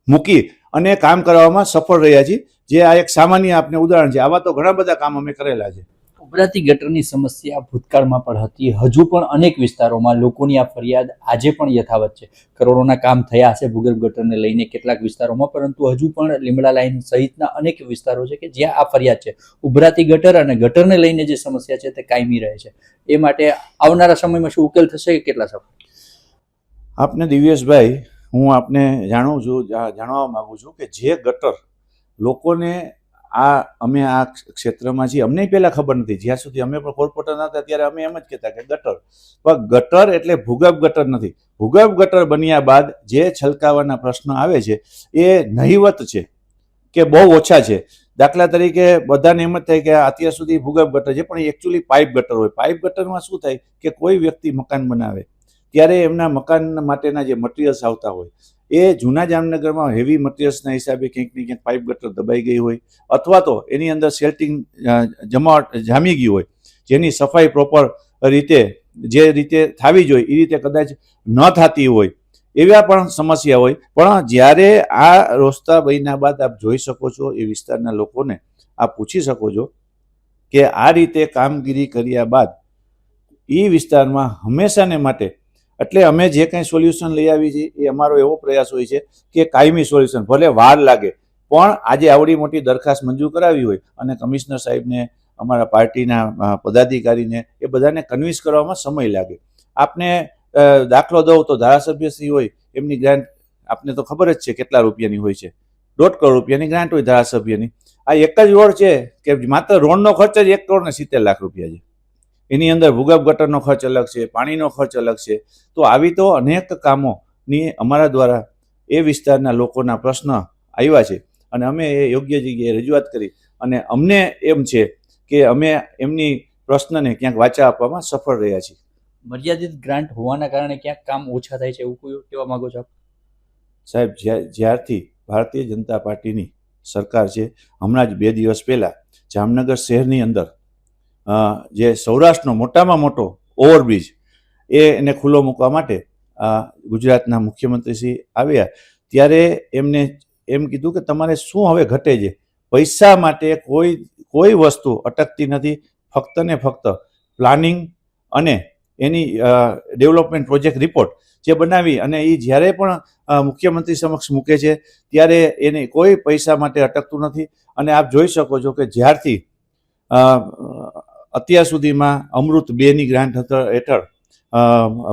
મૂકી અને કામ કરવામાં સફળ રહ્યા છીએ. જે આ એક સામાન્ય આપને ઉદાહરણ છે. આવા તો ઘણા બધા કામ અમે કરેલા છે. ઉભરાતી ગટરની સમસ્યા ભૂતકાળમાં પણ હતી, હજુ પણ અનેક વિસ્તારોમાં લોકોની આ ફરિયાદ આજે પણ યથાવત છે. કરોડોના કામ થયા છે ભૂગર્ભ ગટરને લઈને કેટલાક વિસ્તારોમાં, પરંતુ હજુ પણ લીમડા લાઈન સહિતના અનેક વિસ્તારો છે કે જ્યાં આ ફરિયાદ છે. ઉભરાતી ગટર અને ગટરને લઈને જે સમસ્યા છે તે કાયમી રહે છે. એ માટે આવનારા સમયમાં શું ઉકેલ થશે કે કેટલા સફળ? આપને દિવ્યેશભાઈ, હું આપને જાણવા માગું છું કે જે ગટર લોકોને અમે આ ક્ષેત્રમાં છીએ, અમને પહેલાં ખબર નથી, જ્યાં સુધી અમે પણ કોર્પોરેટર હતા ત્યારે અમે એમ જ કહેતા કે ગટર, પણ ગટર એટલે ભૂગર્ભ ગટર નથી. ભૂગર્ભ ગટર બન્યા બાદ જે છલકાવાના પ્રશ્નો આવે છે એ નહિવત છે કે બહુ ઓછા છે. દાખલા તરીકે બધાને એમ જ થાય કે અત્યાર સુધી ભૂગર્ભ ગટર છે, પણ એકચ્યુઅલી પાઇપ ગટર હોય. પાઇપ ગટરમાં શું થાય કે કોઈ વ્યક્તિ મકાન બનાવે ત્યારે એમના મકાન માટેના જે મટીરિયલ્સ આવતા હોય એ જૂના જામનગરમાં હેવી મટીરિયલ્સના હિસાબે ક્યાંક ને ક્યાંક પાઇપ ગટર દબાઈ ગઈ હોય, અથવા તો એની અંદર સેલ્ટિંગ જામી ગયું હોય, જેની સફાઈ પ્રોપર રીતે જે રીતે થવી જોઈએ એ રીતે કદાચ ન થતી હોય, એવા પણ સમસ્યા હોય. પણ જ્યારે આ રસ્તા બન્યા બાદ આપ જોઈ શકો છો, એ વિસ્તારના લોકોને આપ પૂછી શકો છો કે આ રીતે કામગીરી કર્યા બાદ એ વિસ્તારમાં હંમેશાને માટે, એટલે અમે જે કંઈ સોલ્યુશન લઈ આવી છીએ એ અમારો એવો પ્રયાસ હોય છે કે કાયમી સોલ્યુશન, ભલે વાર લાગે પણ આજે આવડી મોટી દરખાસ્ત મંજૂર કરાવી હોય અને કમિશનર સાહેબને, અમારા પાર્ટીના પદાધિકારીને એ બધાને કન્વિન્સ કરવામાં સમય લાગે. આપને દાખલો દઉં તો ધારાસભ્યશ્રી હોય, એમની ગ્રાન્ટ આપને તો ખબર જ છે કેટલા રૂપિયાની હોય છે, 1.5 કરોડ રૂપિયાની ગ્રાન્ટ હોય ધારાસભ્યની. આ એક જ રોડ છે કે માત્ર રોડનો ખર્ચ જ 1,70,00,000 રૂપિયા છે. એની અંદર ભૂગર્ભ ગટરનો ખર્ચ અલગ છે, પાણીનો ખર્ચ અલગ છે. તો આવી તો અનેક કામોની અમારા દ્વારા એ વિસ્તારના લોકોના પ્રશ્ન આવ્યા છે અને અમે એ યોગ્ય જગ્યાએ રજૂઆત કરી અને અમને એમ છે કે અમે એમની પ્રશ્નને ક્યાંક વાચા આપવામાં સફળ રહ્યા છીએ. મર્યાદિત ગ્રાન્ટ હોવાના કારણે ક્યાંક કામ ઓછા થાય છે એવું કોઈ કહેવા માંગો છો? સાહેબ, જ્યારથી ભારતીય જનતા પાર્ટીની સરકાર છે, હમણાં જ 2 દિવસ પહેલાં જામનગર શહેરની અંદર જે સૌરાષ્ટ્રનો મોટામાં મોટો ઓવરબ્રિજ એને ખુલ્લો મૂકવા માટે ગુજરાતના મુખ્યમંત્રીશ્રી આવ્યા ત્યારે એમને એમ કીધું કે તમારે શું હવે ઘટે છે, પૈસા માટે કોઈ વસ્તુ અટકતી નથી, ફક્ત ને ફક્ત પ્લાનિંગ અને એની ડેવલપમેન્ટ પ્રોજેક્ટ રિપોર્ટ જે બનાવી અને એ જ્યારે પણ મુખ્યમંત્રી સમક્ષ મૂકે છે ત્યારે એને કોઈ પૈસા માટે અટકતું નથી. અને આપ જોઈ શકો છો કે જ્યારથી અત્યાર સુધીમાં અમૃત 2ની ગ્રાન્ટ હેઠળ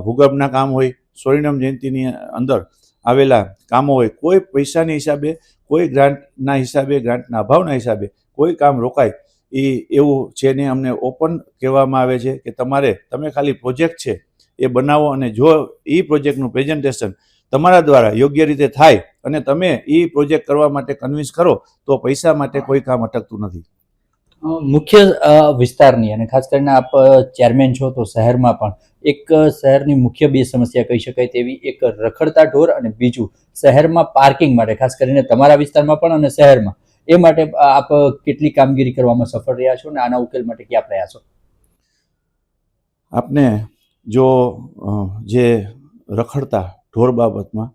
ભૂગર્ભના કામ હોય, સ્વર્ણિમ જયંતિની અંદર આવેલા કામો હોય, કોઈ પૈસાની હિસાબે, કોઈ ગ્રાન્ટના હિસાબે, ગ્રાન્ટના અભાવના હિસાબે કોઈ કામ રોકાય એવું છે ને. અમને ઓપન કહેવામાં આવે છે કે તમે ખાલી પ્રોજેક્ટ છે એ બનાવો અને જો એ પ્રોજેક્ટનું પ્રેઝન્ટેશન તમારા દ્વારા યોગ્ય રીતે થાય અને તમે એ પ્રોજેક્ટ કરવા માટે કન્વિન્સ કરો તો પૈસા માટે કોઈ કામ અટકતું નથી. મુખ્ય વિસ્તારની અને ખાસ કરીને આપ ચેરમેન છો તો શહેરમાં પણ એક શહેરની મુખ્ય બે સમસ્યા કહી શકાય તેવી, એક રખડતા ઢોર અને બીજું શહેરમાં પાર્કિંગ માટે, ખાસ કરીને તમારા વિસ્તારમાં પણ અને શહેરમાં, એ માટે આપ કેટલી કામગીરી કરવામાં સફળ રહ્યા છો અને આના ઉકેલ માટે કયા પ્રયાસો? આપને જો જે રખડતા ઢોર બાબતમાં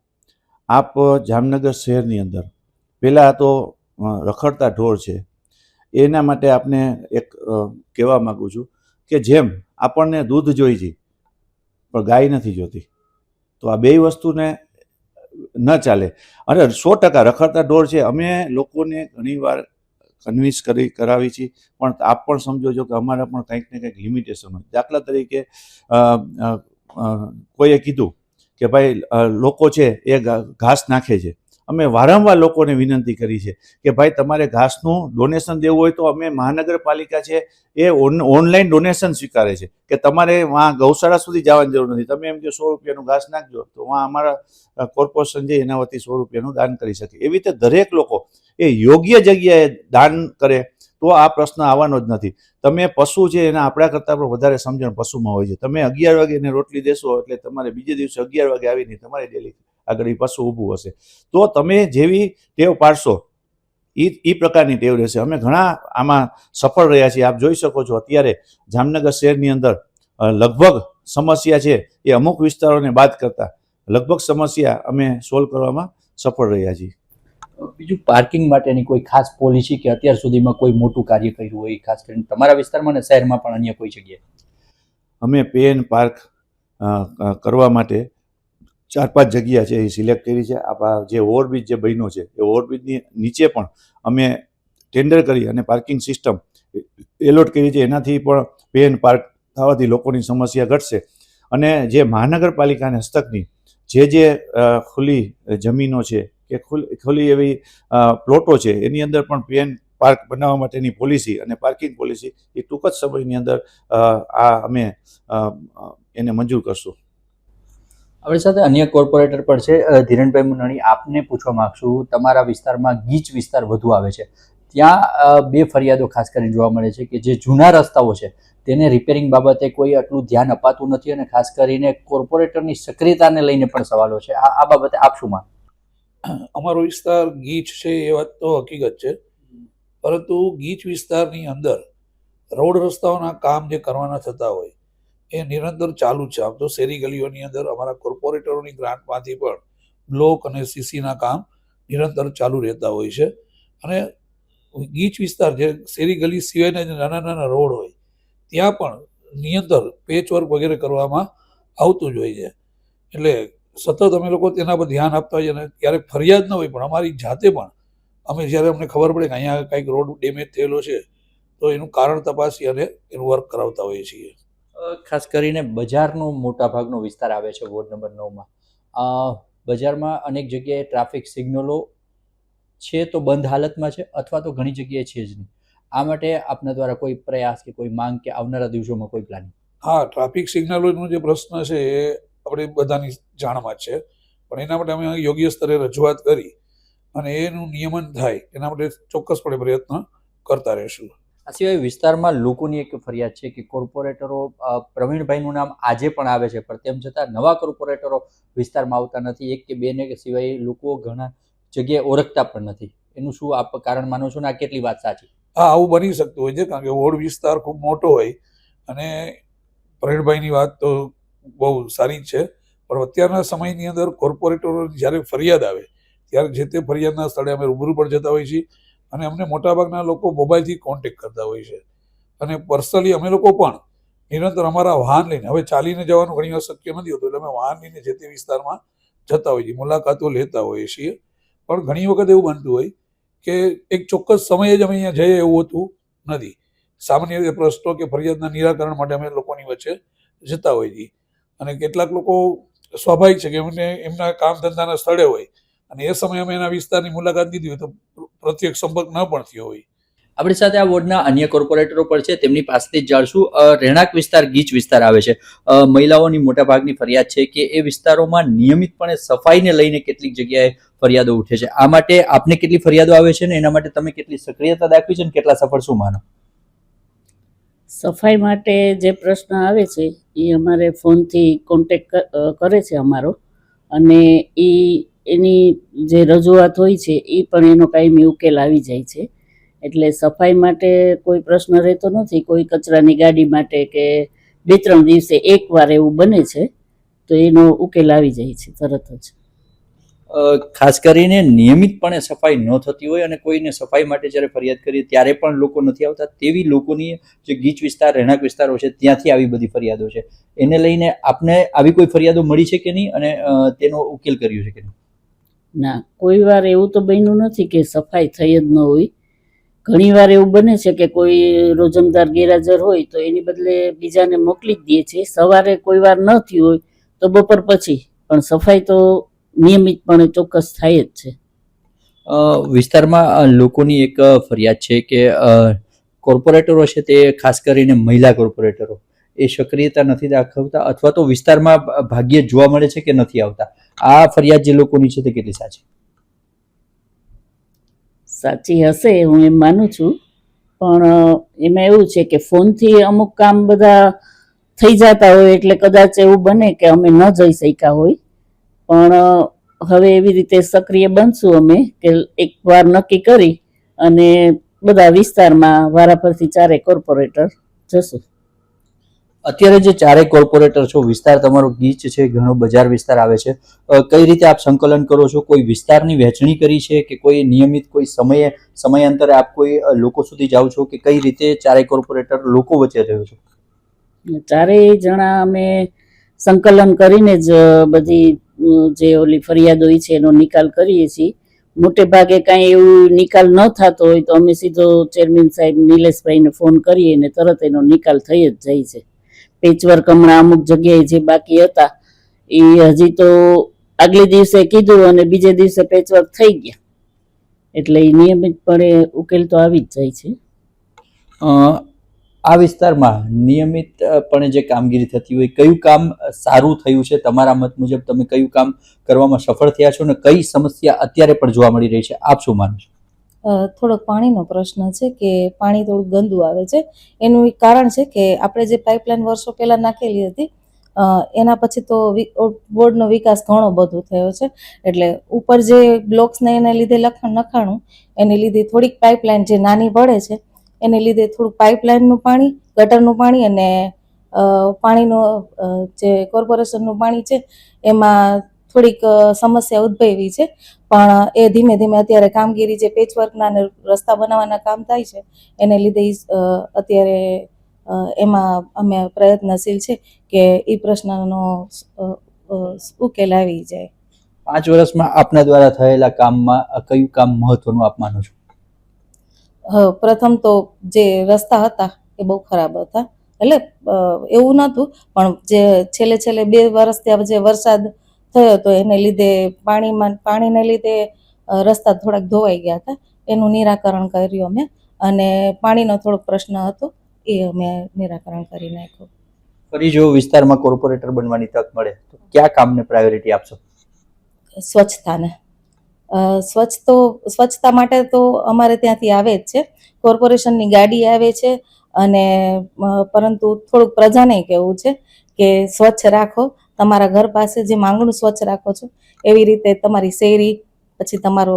આપ જામનગર શહેરની અંદર પહેલાં તો રખડતા ઢોર છે એના માટે આપને એક કહેવા માગું છું કે જેમ આપણને દૂધ જોઈ છે પણ ગાય નથી જોતી, તો આ બે વસ્તુને ન ચાલે. અને 100% રખડતા ઢોર છે. અમે લોકોને ઘણીવાર કન્વિન્સ કરાવી છે પણ આપ પણ સમજો છો કે અમારા પણ કંઈક ને કંઈક લિમિટેશન હોય. દાખલા તરીકે કોઈએ કીધું કે ભાઈ લોકો છે એ ઘાસ નાખે છે. અમે વારંવાર લોકોને વિનંતી કરી છે કે ભાઈ તમારે ઘાસનું ડોનેશન દેવું હોય તો અમે મહાનગરપાલિકા છે એ ઓનલાઈન ડોનેશન સ્વીકારે છે કે તમારે વहाँ ગૌશાળા સુધી જવાની જરૂર નથી. તમે એમ કે 100 રૂપિયાનું ઘાસ નાખજો તો વहाँ અમારા કોર્પોરેશન છે એના વતી 100 રૂપિયાનું દાન કરી શકે. એવી રીતે દરેક લોકો એ યોગ્ય જગ્યાએ દાન કરે તો આ પ્રશ્ન આવવાનો જ નથી. તમે પશુ છે એના આપણા કરતાં પણ વધારે સમજણ પશુમાં હોય છે. તમે 11 વાગે એને રોટલી દેશો એટલે તમારે બીજે દિવસે 11 વાગે આવીને તમારે ડેલી આગળ એ પશુ ઊભું હશે. તો તમે જેવી ટેવ પાડશો એ પ્રકારની ટેવ રહેશે. અમે ઘણા આમાં સફળ રહ્યા છીએ. આપ જોઈ શકો છો અત્યારે જામનગર શહેરની અંદર લગભગ સમસ્યા છે એ અમુક વિસ્તારોને બાદ કરતાં લગભગ સમસ્યા અમે સોલ્વ કરવામાં સફળ રહ્યા છીએ. બીજું પાર્કિંગ માટેની કોઈ ખાસ પોલિસી કે અત્યાર સુધીમાં કોઈ મોટું કાર્ય કર્યું હોય, ખાસ કરીને તમારા વિસ્તારમાં અને શહેરમાં પણ અન્ય કોઈ જગ્યાએ? અમે પે એન્ડ પાર્ક કરવા માટે 4-5 જગ્યા છે એ સિલેક્ટ કરી છે. આપણા જે ઓવરબ્રિજ જે બન્યો છે એ ઓવરબ્રિજની નીચે પણ અમે ટેન્ડર કરી અને પાર્કિંગ સિસ્ટમ એલોટ કરી છે. એનાથી પણ પે એન્ડ પાર્ક થવાથી લોકોની સમસ્યા ઘટશે. અને જે મહાનગરપાલિકાને હસ્તકની જે ખુલ્લી જમીનો છે કે ખુલ્લી એવી પ્લોટો છે એની અંદર પણ પે એન્ડ પાર્ક બનાવવા માટેની પોલિસી અને પાર્કિંગ પોલિસી એ ટૂંક જ સમયની અંદર અમે એને મંજૂર કરશું. આપણી સાથે અન્ય કોર્પોરેટર પણ છે. ધીરણભાઈ મુનાણી, આપને પૂછવા માંગશું, તમારા વિસ્તારમાં ગીચ વિસ્તાર વધુ આવે છે, ત્યાં બે ફરિયાદો ખાસ કરીને જોવા મળે છે કે જે જૂના રસ્તાઓ છે તેને રિપેરિંગ બાબતે કોઈ આટલું ધ્યાન અપાતું નથી અને ખાસ કરીને કોર્પોરેટરની સક્રિયતાને લઈને પણ સવાલો છે. આ બાબતે આપ શું માનો? અમારો વિસ્તાર ગીચ છે એ વાત તો હકીકત છે, પરંતુ ગીચ વિસ્તારની અંદર રોડ રસ્તાઓના કામ જે કરવાના થતા હોય એ નિરંતર ચાલુ છે. આમ તો શેરી ગલીઓની અંદર અમારા કોર્પોરેટરોની ગ્રાન્ટમાંથી પણ બ્લોક અને સીસીના કામ નિરંતર ચાલુ રહેતા હોય છે. અને ગીચ વિસ્તાર જે શેરી ગલી સિવાયના જે નાના નાના રોડ હોય ત્યાં પણ નિરંતર પેચવર્ક વગેરે કરવામાં આવતું જ હોય છે. એટલે સતત અમે લોકો તેના પર ધ્યાન આપતા હોઈએ અને ક્યારેક ફરિયાદ ન હોય પણ અમારી જાતે પણ અમે જ્યારે અમને ખબર પડે કે અહીંયા કંઈક રોડ ડેમેજ થયેલો છે તો એનું કારણ તપાસી અને એનું વર્ક કરાવતા હોઈએ છીએ. ખાસ કરીને બજારનો મોટા ભાગનો વિસ્તાર આવે છે વોર્ડ નંબર 9માં. બજારમાં અનેક જગ્યાએ ટ્રાફિક સિગ્નલો છે તો બંધ હાલતમાં છે અથવા તો ઘણી જગ્યાએ છે જ નહીં. આ માટે આપના દ્વારા કોઈ પ્રયાસ કે કોઈ માંગ કે આવનારા દિવસોમાં કોઈ પ્લાનિંગ? હા, ટ્રાફિક સિગ્નલોનો જે પ્રશ્ન છે એ આપણે બધાની જાણમાં જ છે, પણ એના માટે અમે યોગ્ય સ્તરે રજૂઆત કરી અને એનું નિયમન થાય એના માટે ચોક્કસપણે પ્રયત્ન કરતા રહીશું. આ સિવાય વિસ્તારમાં લોકોની એક ફરિયાદ છે કે કોર્પોરેટરો, પ્રવીણભાઈનું નામ આજે પણ આવે છે પણ તેમ છતાં નવા કોર્પોરેટરો વિસ્તારમાં આવતા નથી. એક કે બે ને સિવાય લોકો ઘણા જગ્યાએ ઓળખતા પણ નથી. એનું શું આપ કારણ માનો છો ને આ કેટલી વાત સાચી? હા, આવું બની શકતું હોય છે, કારણ કે વોર્ડ વિસ્તાર ખૂબ મોટો હોય. અને પ્રવીણભાઈની વાત તો બહુ સારી જ છે, પણ અત્યારના સમયની અંદર કોર્પોરેટરોની જ્યારે ફરિયાદ આવે ત્યારે જે તે ફરિયાદના સ્થળે અમે રૂબરૂ પણ જતા હોઈએ છીએ, અને અમને મોટાભાગના લોકો મોબાઈલથી કોન્ટેક્ટ કરતા હોય છે. અને પર્સનલી અમે લોકો પણ નિરંતર અમારા વાહન લઈને, હવે ચાલીને જવાનું ઘણી વાર શક્ય નથી હોતું, એટલે અમે વાહન લઈને જે તે વિસ્તારમાં જતા હોઈએ છીએ, મુલાકાતો લેતા હોઈએ છીએ. પણ ઘણી વખત એવું બનતું હોય કે એક ચોક્કસ સમયે જ અમે અહીંયા જઈએ એવું હોતું નથી. સામાન્ય રીતે પ્રશ્નો કે ફરિયાદના નિરાકરણ માટે અમે લોકોની વચ્ચે જતા હોઈએ છીએ. અને કેટલાક લોકો સ્વાભાવિક છે કે એમને એમના કામ ધંધાના સ્થળે હોય અને એ સમયે અમે એના વિસ્તારની મુલાકાત લીધી હોય તો પ્રત્યક્ષ સંપર્ક ન પણ થયો હોય. આપણી સાથે આ વોર્ડના અન્ય કોર્પોરેટરો પણ છે, તેમની પાસેથી જ જાણશું. રહેણાંક વિસ્તાર ગીચ વિસ્તાર આવે છે. મહિલાઓની મોટા ભાગની ફરિયાદ છે કે એ વિસ્તારોમાં નિયમિતપણે સફાઈને લઈને કેટલીક જગ્યાએ ફરિયાદો ઉઠે છે. આ માટે આપને કેટલી ફરિયાદો આવે છે ને એના માટે તમે કેટલી સક્રિયતા દાખવી છે અને કેટલા સફળ શું માનો? સફાઈ માટે જે પ્રશ્ન આવે છે એ અમારે ફોનથી કોન્ટેક કરે છે અમારો, અને એની જે રજૂઆત હોય છે એ પણ એનો કાયમી ઉકેલ આવી જાય છે. એટલે સફાઈ માટે કોઈ પ્રશ્ન રહેતો નથી. કોઈ કચરાની ગાડી માટે કે 2-3 દિવસે એકવાર એવું બને છે તો એનો ઉકેલ આવી જાય છે તરત જ. ખાસ કરીને નિયમિતપણે સફાઈ ન થતી હોય અને કોઈને સફાઈ માટે જ્યારે ફરિયાદ કરીએ ત્યારે પણ લોકો નથી આવતા, તેવી લોકોની જે ગીચ વિસ્તાર, રહેણાંક વિસ્તારો છે ત્યાંથી આવી બધી ફરિયાદો છે. એને લઈને આપને આવી કોઈ ફરિયાદો મળી છે કે નહીં અને તેનો ઉકેલ કર્યો છે કે નહીં? ના, કોઈ વાર એવું તો બન્યું નથી કે સફાઈ થઈ જ ન હોય. ઘણી વાર એવું બને છે કે કોઈ રોજમદાર ગેરહાજર હોય તો એની બદલે બીજાને મોકલી જ દે છે. સવારે કોઈ વાર ન થયું હોય તો બપોર પછી, પણ સફાઈ તો નિયમિતપણે ચોક્કસ થાય જ છે. વિસ્તારમાં લોકોની એક ફરિયાદ છે કે કોર્પોરેટરો છે તે ખાસ કરીને મહિલા કોર્પોરેટરો એ સક્રિયતા નથી દાખવતા, અથવા તો વિસ્તારમાં ભાગ્યે જોવા મળે છે કે નથી આવતા. આ ફરિયાદ જે લોકોની છે તે કેટલી સાચી? સાચી હશે, હું એમ માનું છું. પણ એમાં એવું છે કે ફોનથી અમુક કામ બધા થઈ જતા હોય એટલે કદાચ એવું બને કે અમે ન જઈ શક્યા હોય. પણ હવે એવી રીતે સક્રિય બનશું અમે કે એકવાર નક્કી કરી અને બધા વિસ્તારમાં વારાફરતી 4 કોર્પોરેટર જશું. અત્યારે જે 4 કોર્પોરેટર છો, વિસ્તાર તમારો ગીચ છે, ઘણો બજાર વિસ્તાર આવે છે, કઈ રીતે આપ સંકલન કરો છો? કોઈ વિસ્તારની વહેંચણી કરી છે કે કોઈ નિયમિત કોઈ સમયાંતરે આપ કોઈ લોકો સુધી જાઓ છો કે કઈ રીતે 4 કોર્પોરેટર લોકો વચ્ચે રહ્યો છો? 4 જણા અમે સંકલન કરીને જ બધી જે ઓલી ફરિયાદો હોય છે એનો નિકાલ કરીએ છીએ. મોટે ભાગે કાંઈ એવું નિકાલ ન થતો હોય તો અમે સીધો ચેરમેન સાહેબ નિલેશભાઈને ફોન કરીએ ને તરત એનો નિકાલ થઈ જ જાય છે. પેચવર્ક હમણાં અમુક જગ્યાએ જે બાકી હતા એ હજી તો આગલે દિવસે કીધું અને બીજે દિવસે પેચવર્ક થઈ ગયા, એટલે એ નિયમિતપણે ઉકેલ તો આવી જ જાય છે. આ વિસ્તારમાં નિયમિતપણે જે કામગીરી થતી હોય, કયું કામ સારું થયું છે તમારા મત મુજબ? તમે કયું કામ કરવામાં સફળ થયા છો અને કઈ સમસ્યા અત્યારે પણ જોવા મળી રહી છે? આપ શું માનો છો? થોડોક પાણીનો પ્રશ્ન છે કે પાણી થોડું ગંદુ આવે છે. એનું એક કારણ છે કે આપણે જે પાઇપલાઇન વર્ષો પહેલાં નાખેલી હતી એના પછી તો બોર્ડનો વિકાસ ઘણો બધો થયો છે. એટલે ઉપર જે બ્લોક્સને એને લીધે નખાણું એને લીધે થોડીક પાઇપલાઇન જે નાની પડે છે એને લીધે થોડુંક પાઇપલાઇનનું પાણી, ગટરનું પાણી અને પાણીનું જે કોર્પોરેશનનું પાણી છે એમાં થોડીક સમસ્યા ઉદ્ભવી છે. પણ એ ધીમે ધીમે અત્યારે કામગીરી જે પેચવર્કના અને રસ્તા બનાવવાના કામ થાય છે એને લીધે અત્યારે એમાં અમે પ્રયત્નશીલ છે કે એ પ્રશ્નનો ઉકેલ આવી જાય. 5 વર્ષમાં આપના દ્વારા થયેલા કામમાં કયું કામ મહત્વનું આપ માનો છો? પ્રથમ તો જે રસ્તા હતા એ બહુ ખરાબ હતા. એટલે એવું નહોતું, પણ જે છેલ્લે 2 વર્ષથી જે વરસાદ થયો તો એને લીધે પાણીને લીધે રસ્તા થોડાક ધોવાઈ ગયા હતા. એનું નિરાકરણ કર્યું અમે, અને પાણીનો થોડોક પ્રશ્ન હતો એ અમે નિરાકરણ કરી નાખ્યું. ફરી જો વિસ્તારમાં કોર્પોરેટર બનવાની તક મળે તો કયા કામને પ્રાયોરિટી આપશો? સ્વચ્છતાને. સ્વચ્છતા માટે તો અમારે ત્યાંથી આવે જ છે, કોર્પોરેશનની ગાડી આવે છે. અને પરંતુ થોડુંક પ્રજાને કહેવું છે કે સ્વચ્છ રાખો, તમારા ઘર પાસે જે આંગણું સ્વચ્છ રાખો છો એવી રીતે તમારી શેરી, પછી તમારો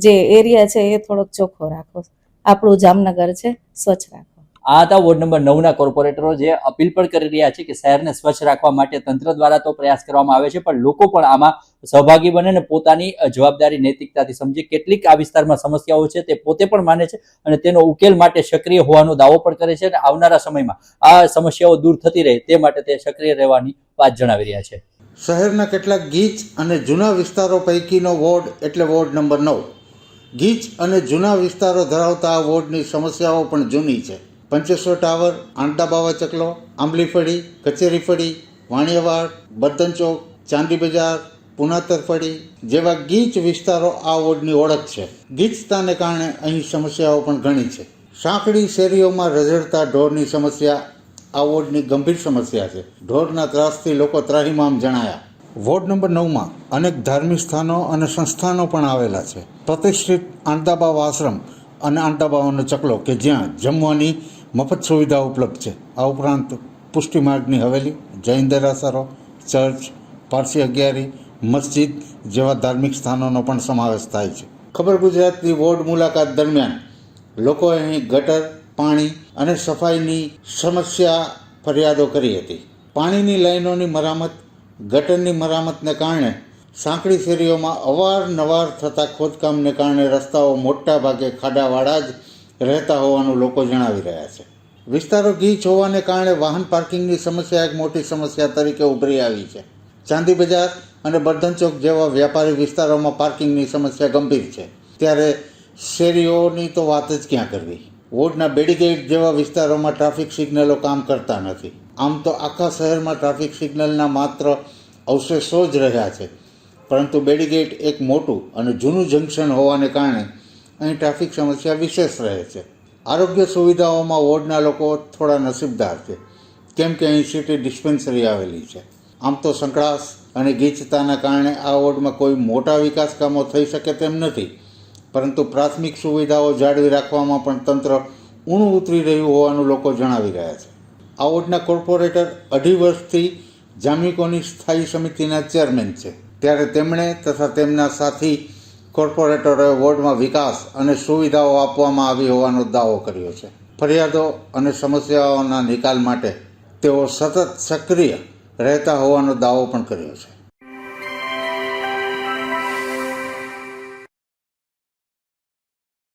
જે એરિયા છે એ થોડોક ચોખ્ખો રાખો. આપણું જામનગર છે સ્વચ્છ રાખો. આ હતા વોર્ડ નંબર 9 ના કોર્પોરેટરો જે અપીલ પણ કરી રહ્યા છે કે શહેરને સ્વચ્છ રાખવા માટે તંત્ર દ્વારા તો પ્રયાસ કરવામાં આવે છે, પણ લોકો પણ આમાં સહભાગી બને ને પોતાની જવાબદારી નૈતિકતાથી સમજી કેટલીક આ વિસ્તારમાં સમસ્યાઓ છે તે પોતે પણ માને છે અને તેનો ઉકેલ માટે સક્રિય હોવાનો દાવો પણ કરે છે અને આવનારા સમયમાં આ સમસ્યાઓ દૂર થતી રહે તે માટે તે સક્રિય રહેવાની વાત જણાવી રહ્યા છે. શહેરના કેટલાક ગીચ અને જૂના વિસ્તારો પૈકીનો વોર્ડ એટલે વોર્ડ નંબર 9. ગીચ અને જૂના વિસ્તારો ધરાવતા આ વોર્ડની સમસ્યાઓ પણ જૂની છે. પંચેશ્વર ટાવર, આંટાબાવા ચકલો, આંબલીફળી, કચેરીફળી, વાણિયાવાડ, બર્તન ચોક, ચાંદી બજાર, પુનાતરફળી જેવા ગીચ વિસ્તારો આ વોર્ડની ઓળખ છે. ગીચતાને કારણે અહીં સમસ્યાઓ પણ ઘણી છે. સાંકડી શેરીઓમાં રઝળતા ઢોરની સમસ્યા આ વોર્ડની ગંભીર સમસ્યા છે. ઢોરના ત્રાસથી લોકો ત્રાહિમામ જણાયા. વોર્ડ નંબર 9માં અનેક ધાર્મિક સ્થાનો અને સંસ્થાનો પણ આવેલા છે. પ્રતિષ્ઠિત આંટાબાવા આશ્રમ અને આંટાબાવાનો ચકલો કે જ્યાં જમવાની મફત સુવિધા ઉપલબ્ધ છે. આ ઉપરાંત પુષ્ટિમાર્ગની હવેલી, જૈન દેરાસરો, ચર્ચ, પારસી અગિયારી, મસ્જિદ જેવા ધાર્મિક સ્થાનોનો પણ સમાવેશ થાય છે. ખબર ગુજરાતની વોર્ડ મુલાકાત દરમિયાન લોકોએ અહીં ગટર, પાણી અને સફાઈની સમસ્યા ફરિયાદો કરી હતી. પાણીની લાઈનોની મરામત, ગટરની મરામતને કારણે સાંકડી શેરીઓમાં અવારનવાર થતા ખોદકામને કારણે રસ્તાઓ મોટા ભાગે ખાડાવાળા જ રહેતા હોવાનું લોકો જણાવી રહ્યા છે. વિસ્તારો ગીચ હોવાને કારણે વાહન પાર્કિંગની સમસ્યા એક મોટી સમસ્યા તરીકે ઉભરી આવી છે. ચાંદી બજાર અને બર્ધન ચોક જેવા વ્યાપારી વિસ્તારોમાં પાર્કિંગની સમસ્યા ગંભીર છે, ત્યારે શેરીઓની તો વાત જ ક્યાં કરવી. વોર્ડના બેડીગેટ જેવા વિસ્તારોમાં ટ્રાફિક સિગ્નલો કામ કરતા નથી. આમ તો આખા શહેરમાં ટ્રાફિક સિગ્નલના માત્ર અવશેષો જ રહ્યા છે, પરંતુ બેડીગેટ એક મોટું અને જૂનું જંકશન હોવાને કારણે અહીં ટ્રાફિક સમસ્યા વિશેષ રહે છે. આરોગ્ય સુવિધાઓમાં વોર્ડના લોકો થોડા નસીબદાર છે, કેમ કે અહીં સિટી ડિસ્પેન્સરી આવેલી છે. આમ તો સંકળાશ અને ગીચતાના કારણે આ વોર્ડમાં કોઈ મોટા વિકાસ કામો થઈ શકે તેમ નથી, પરંતુ પ્રાથમિક સુવિધાઓ જાળવી રાખવામાં પણ તંત્ર ઊણું ઉતરી રહ્યું હોવાનું લોકો જણાવી રહ્યા છે. આ વોર્ડના કોર્પોરેટર 2.5 વર્ષથી જામ્યુકોની સ્થાયી સમિતિના ચેરમેન છે, ત્યારે તેમણે તથા તેમના સાથી કોર્પોરેટરોએ વોર્ડમાં વિકાસ અને સુવિધાઓ આપવામાં આવી હોવાનો દાવો કર્યો છે. ફરિયાદો અને સમસ્યાઓના નિકાલ માટે તેઓ સતત સક્રિય રહેતા હોવાનો દાવો પણ કર્યો છે.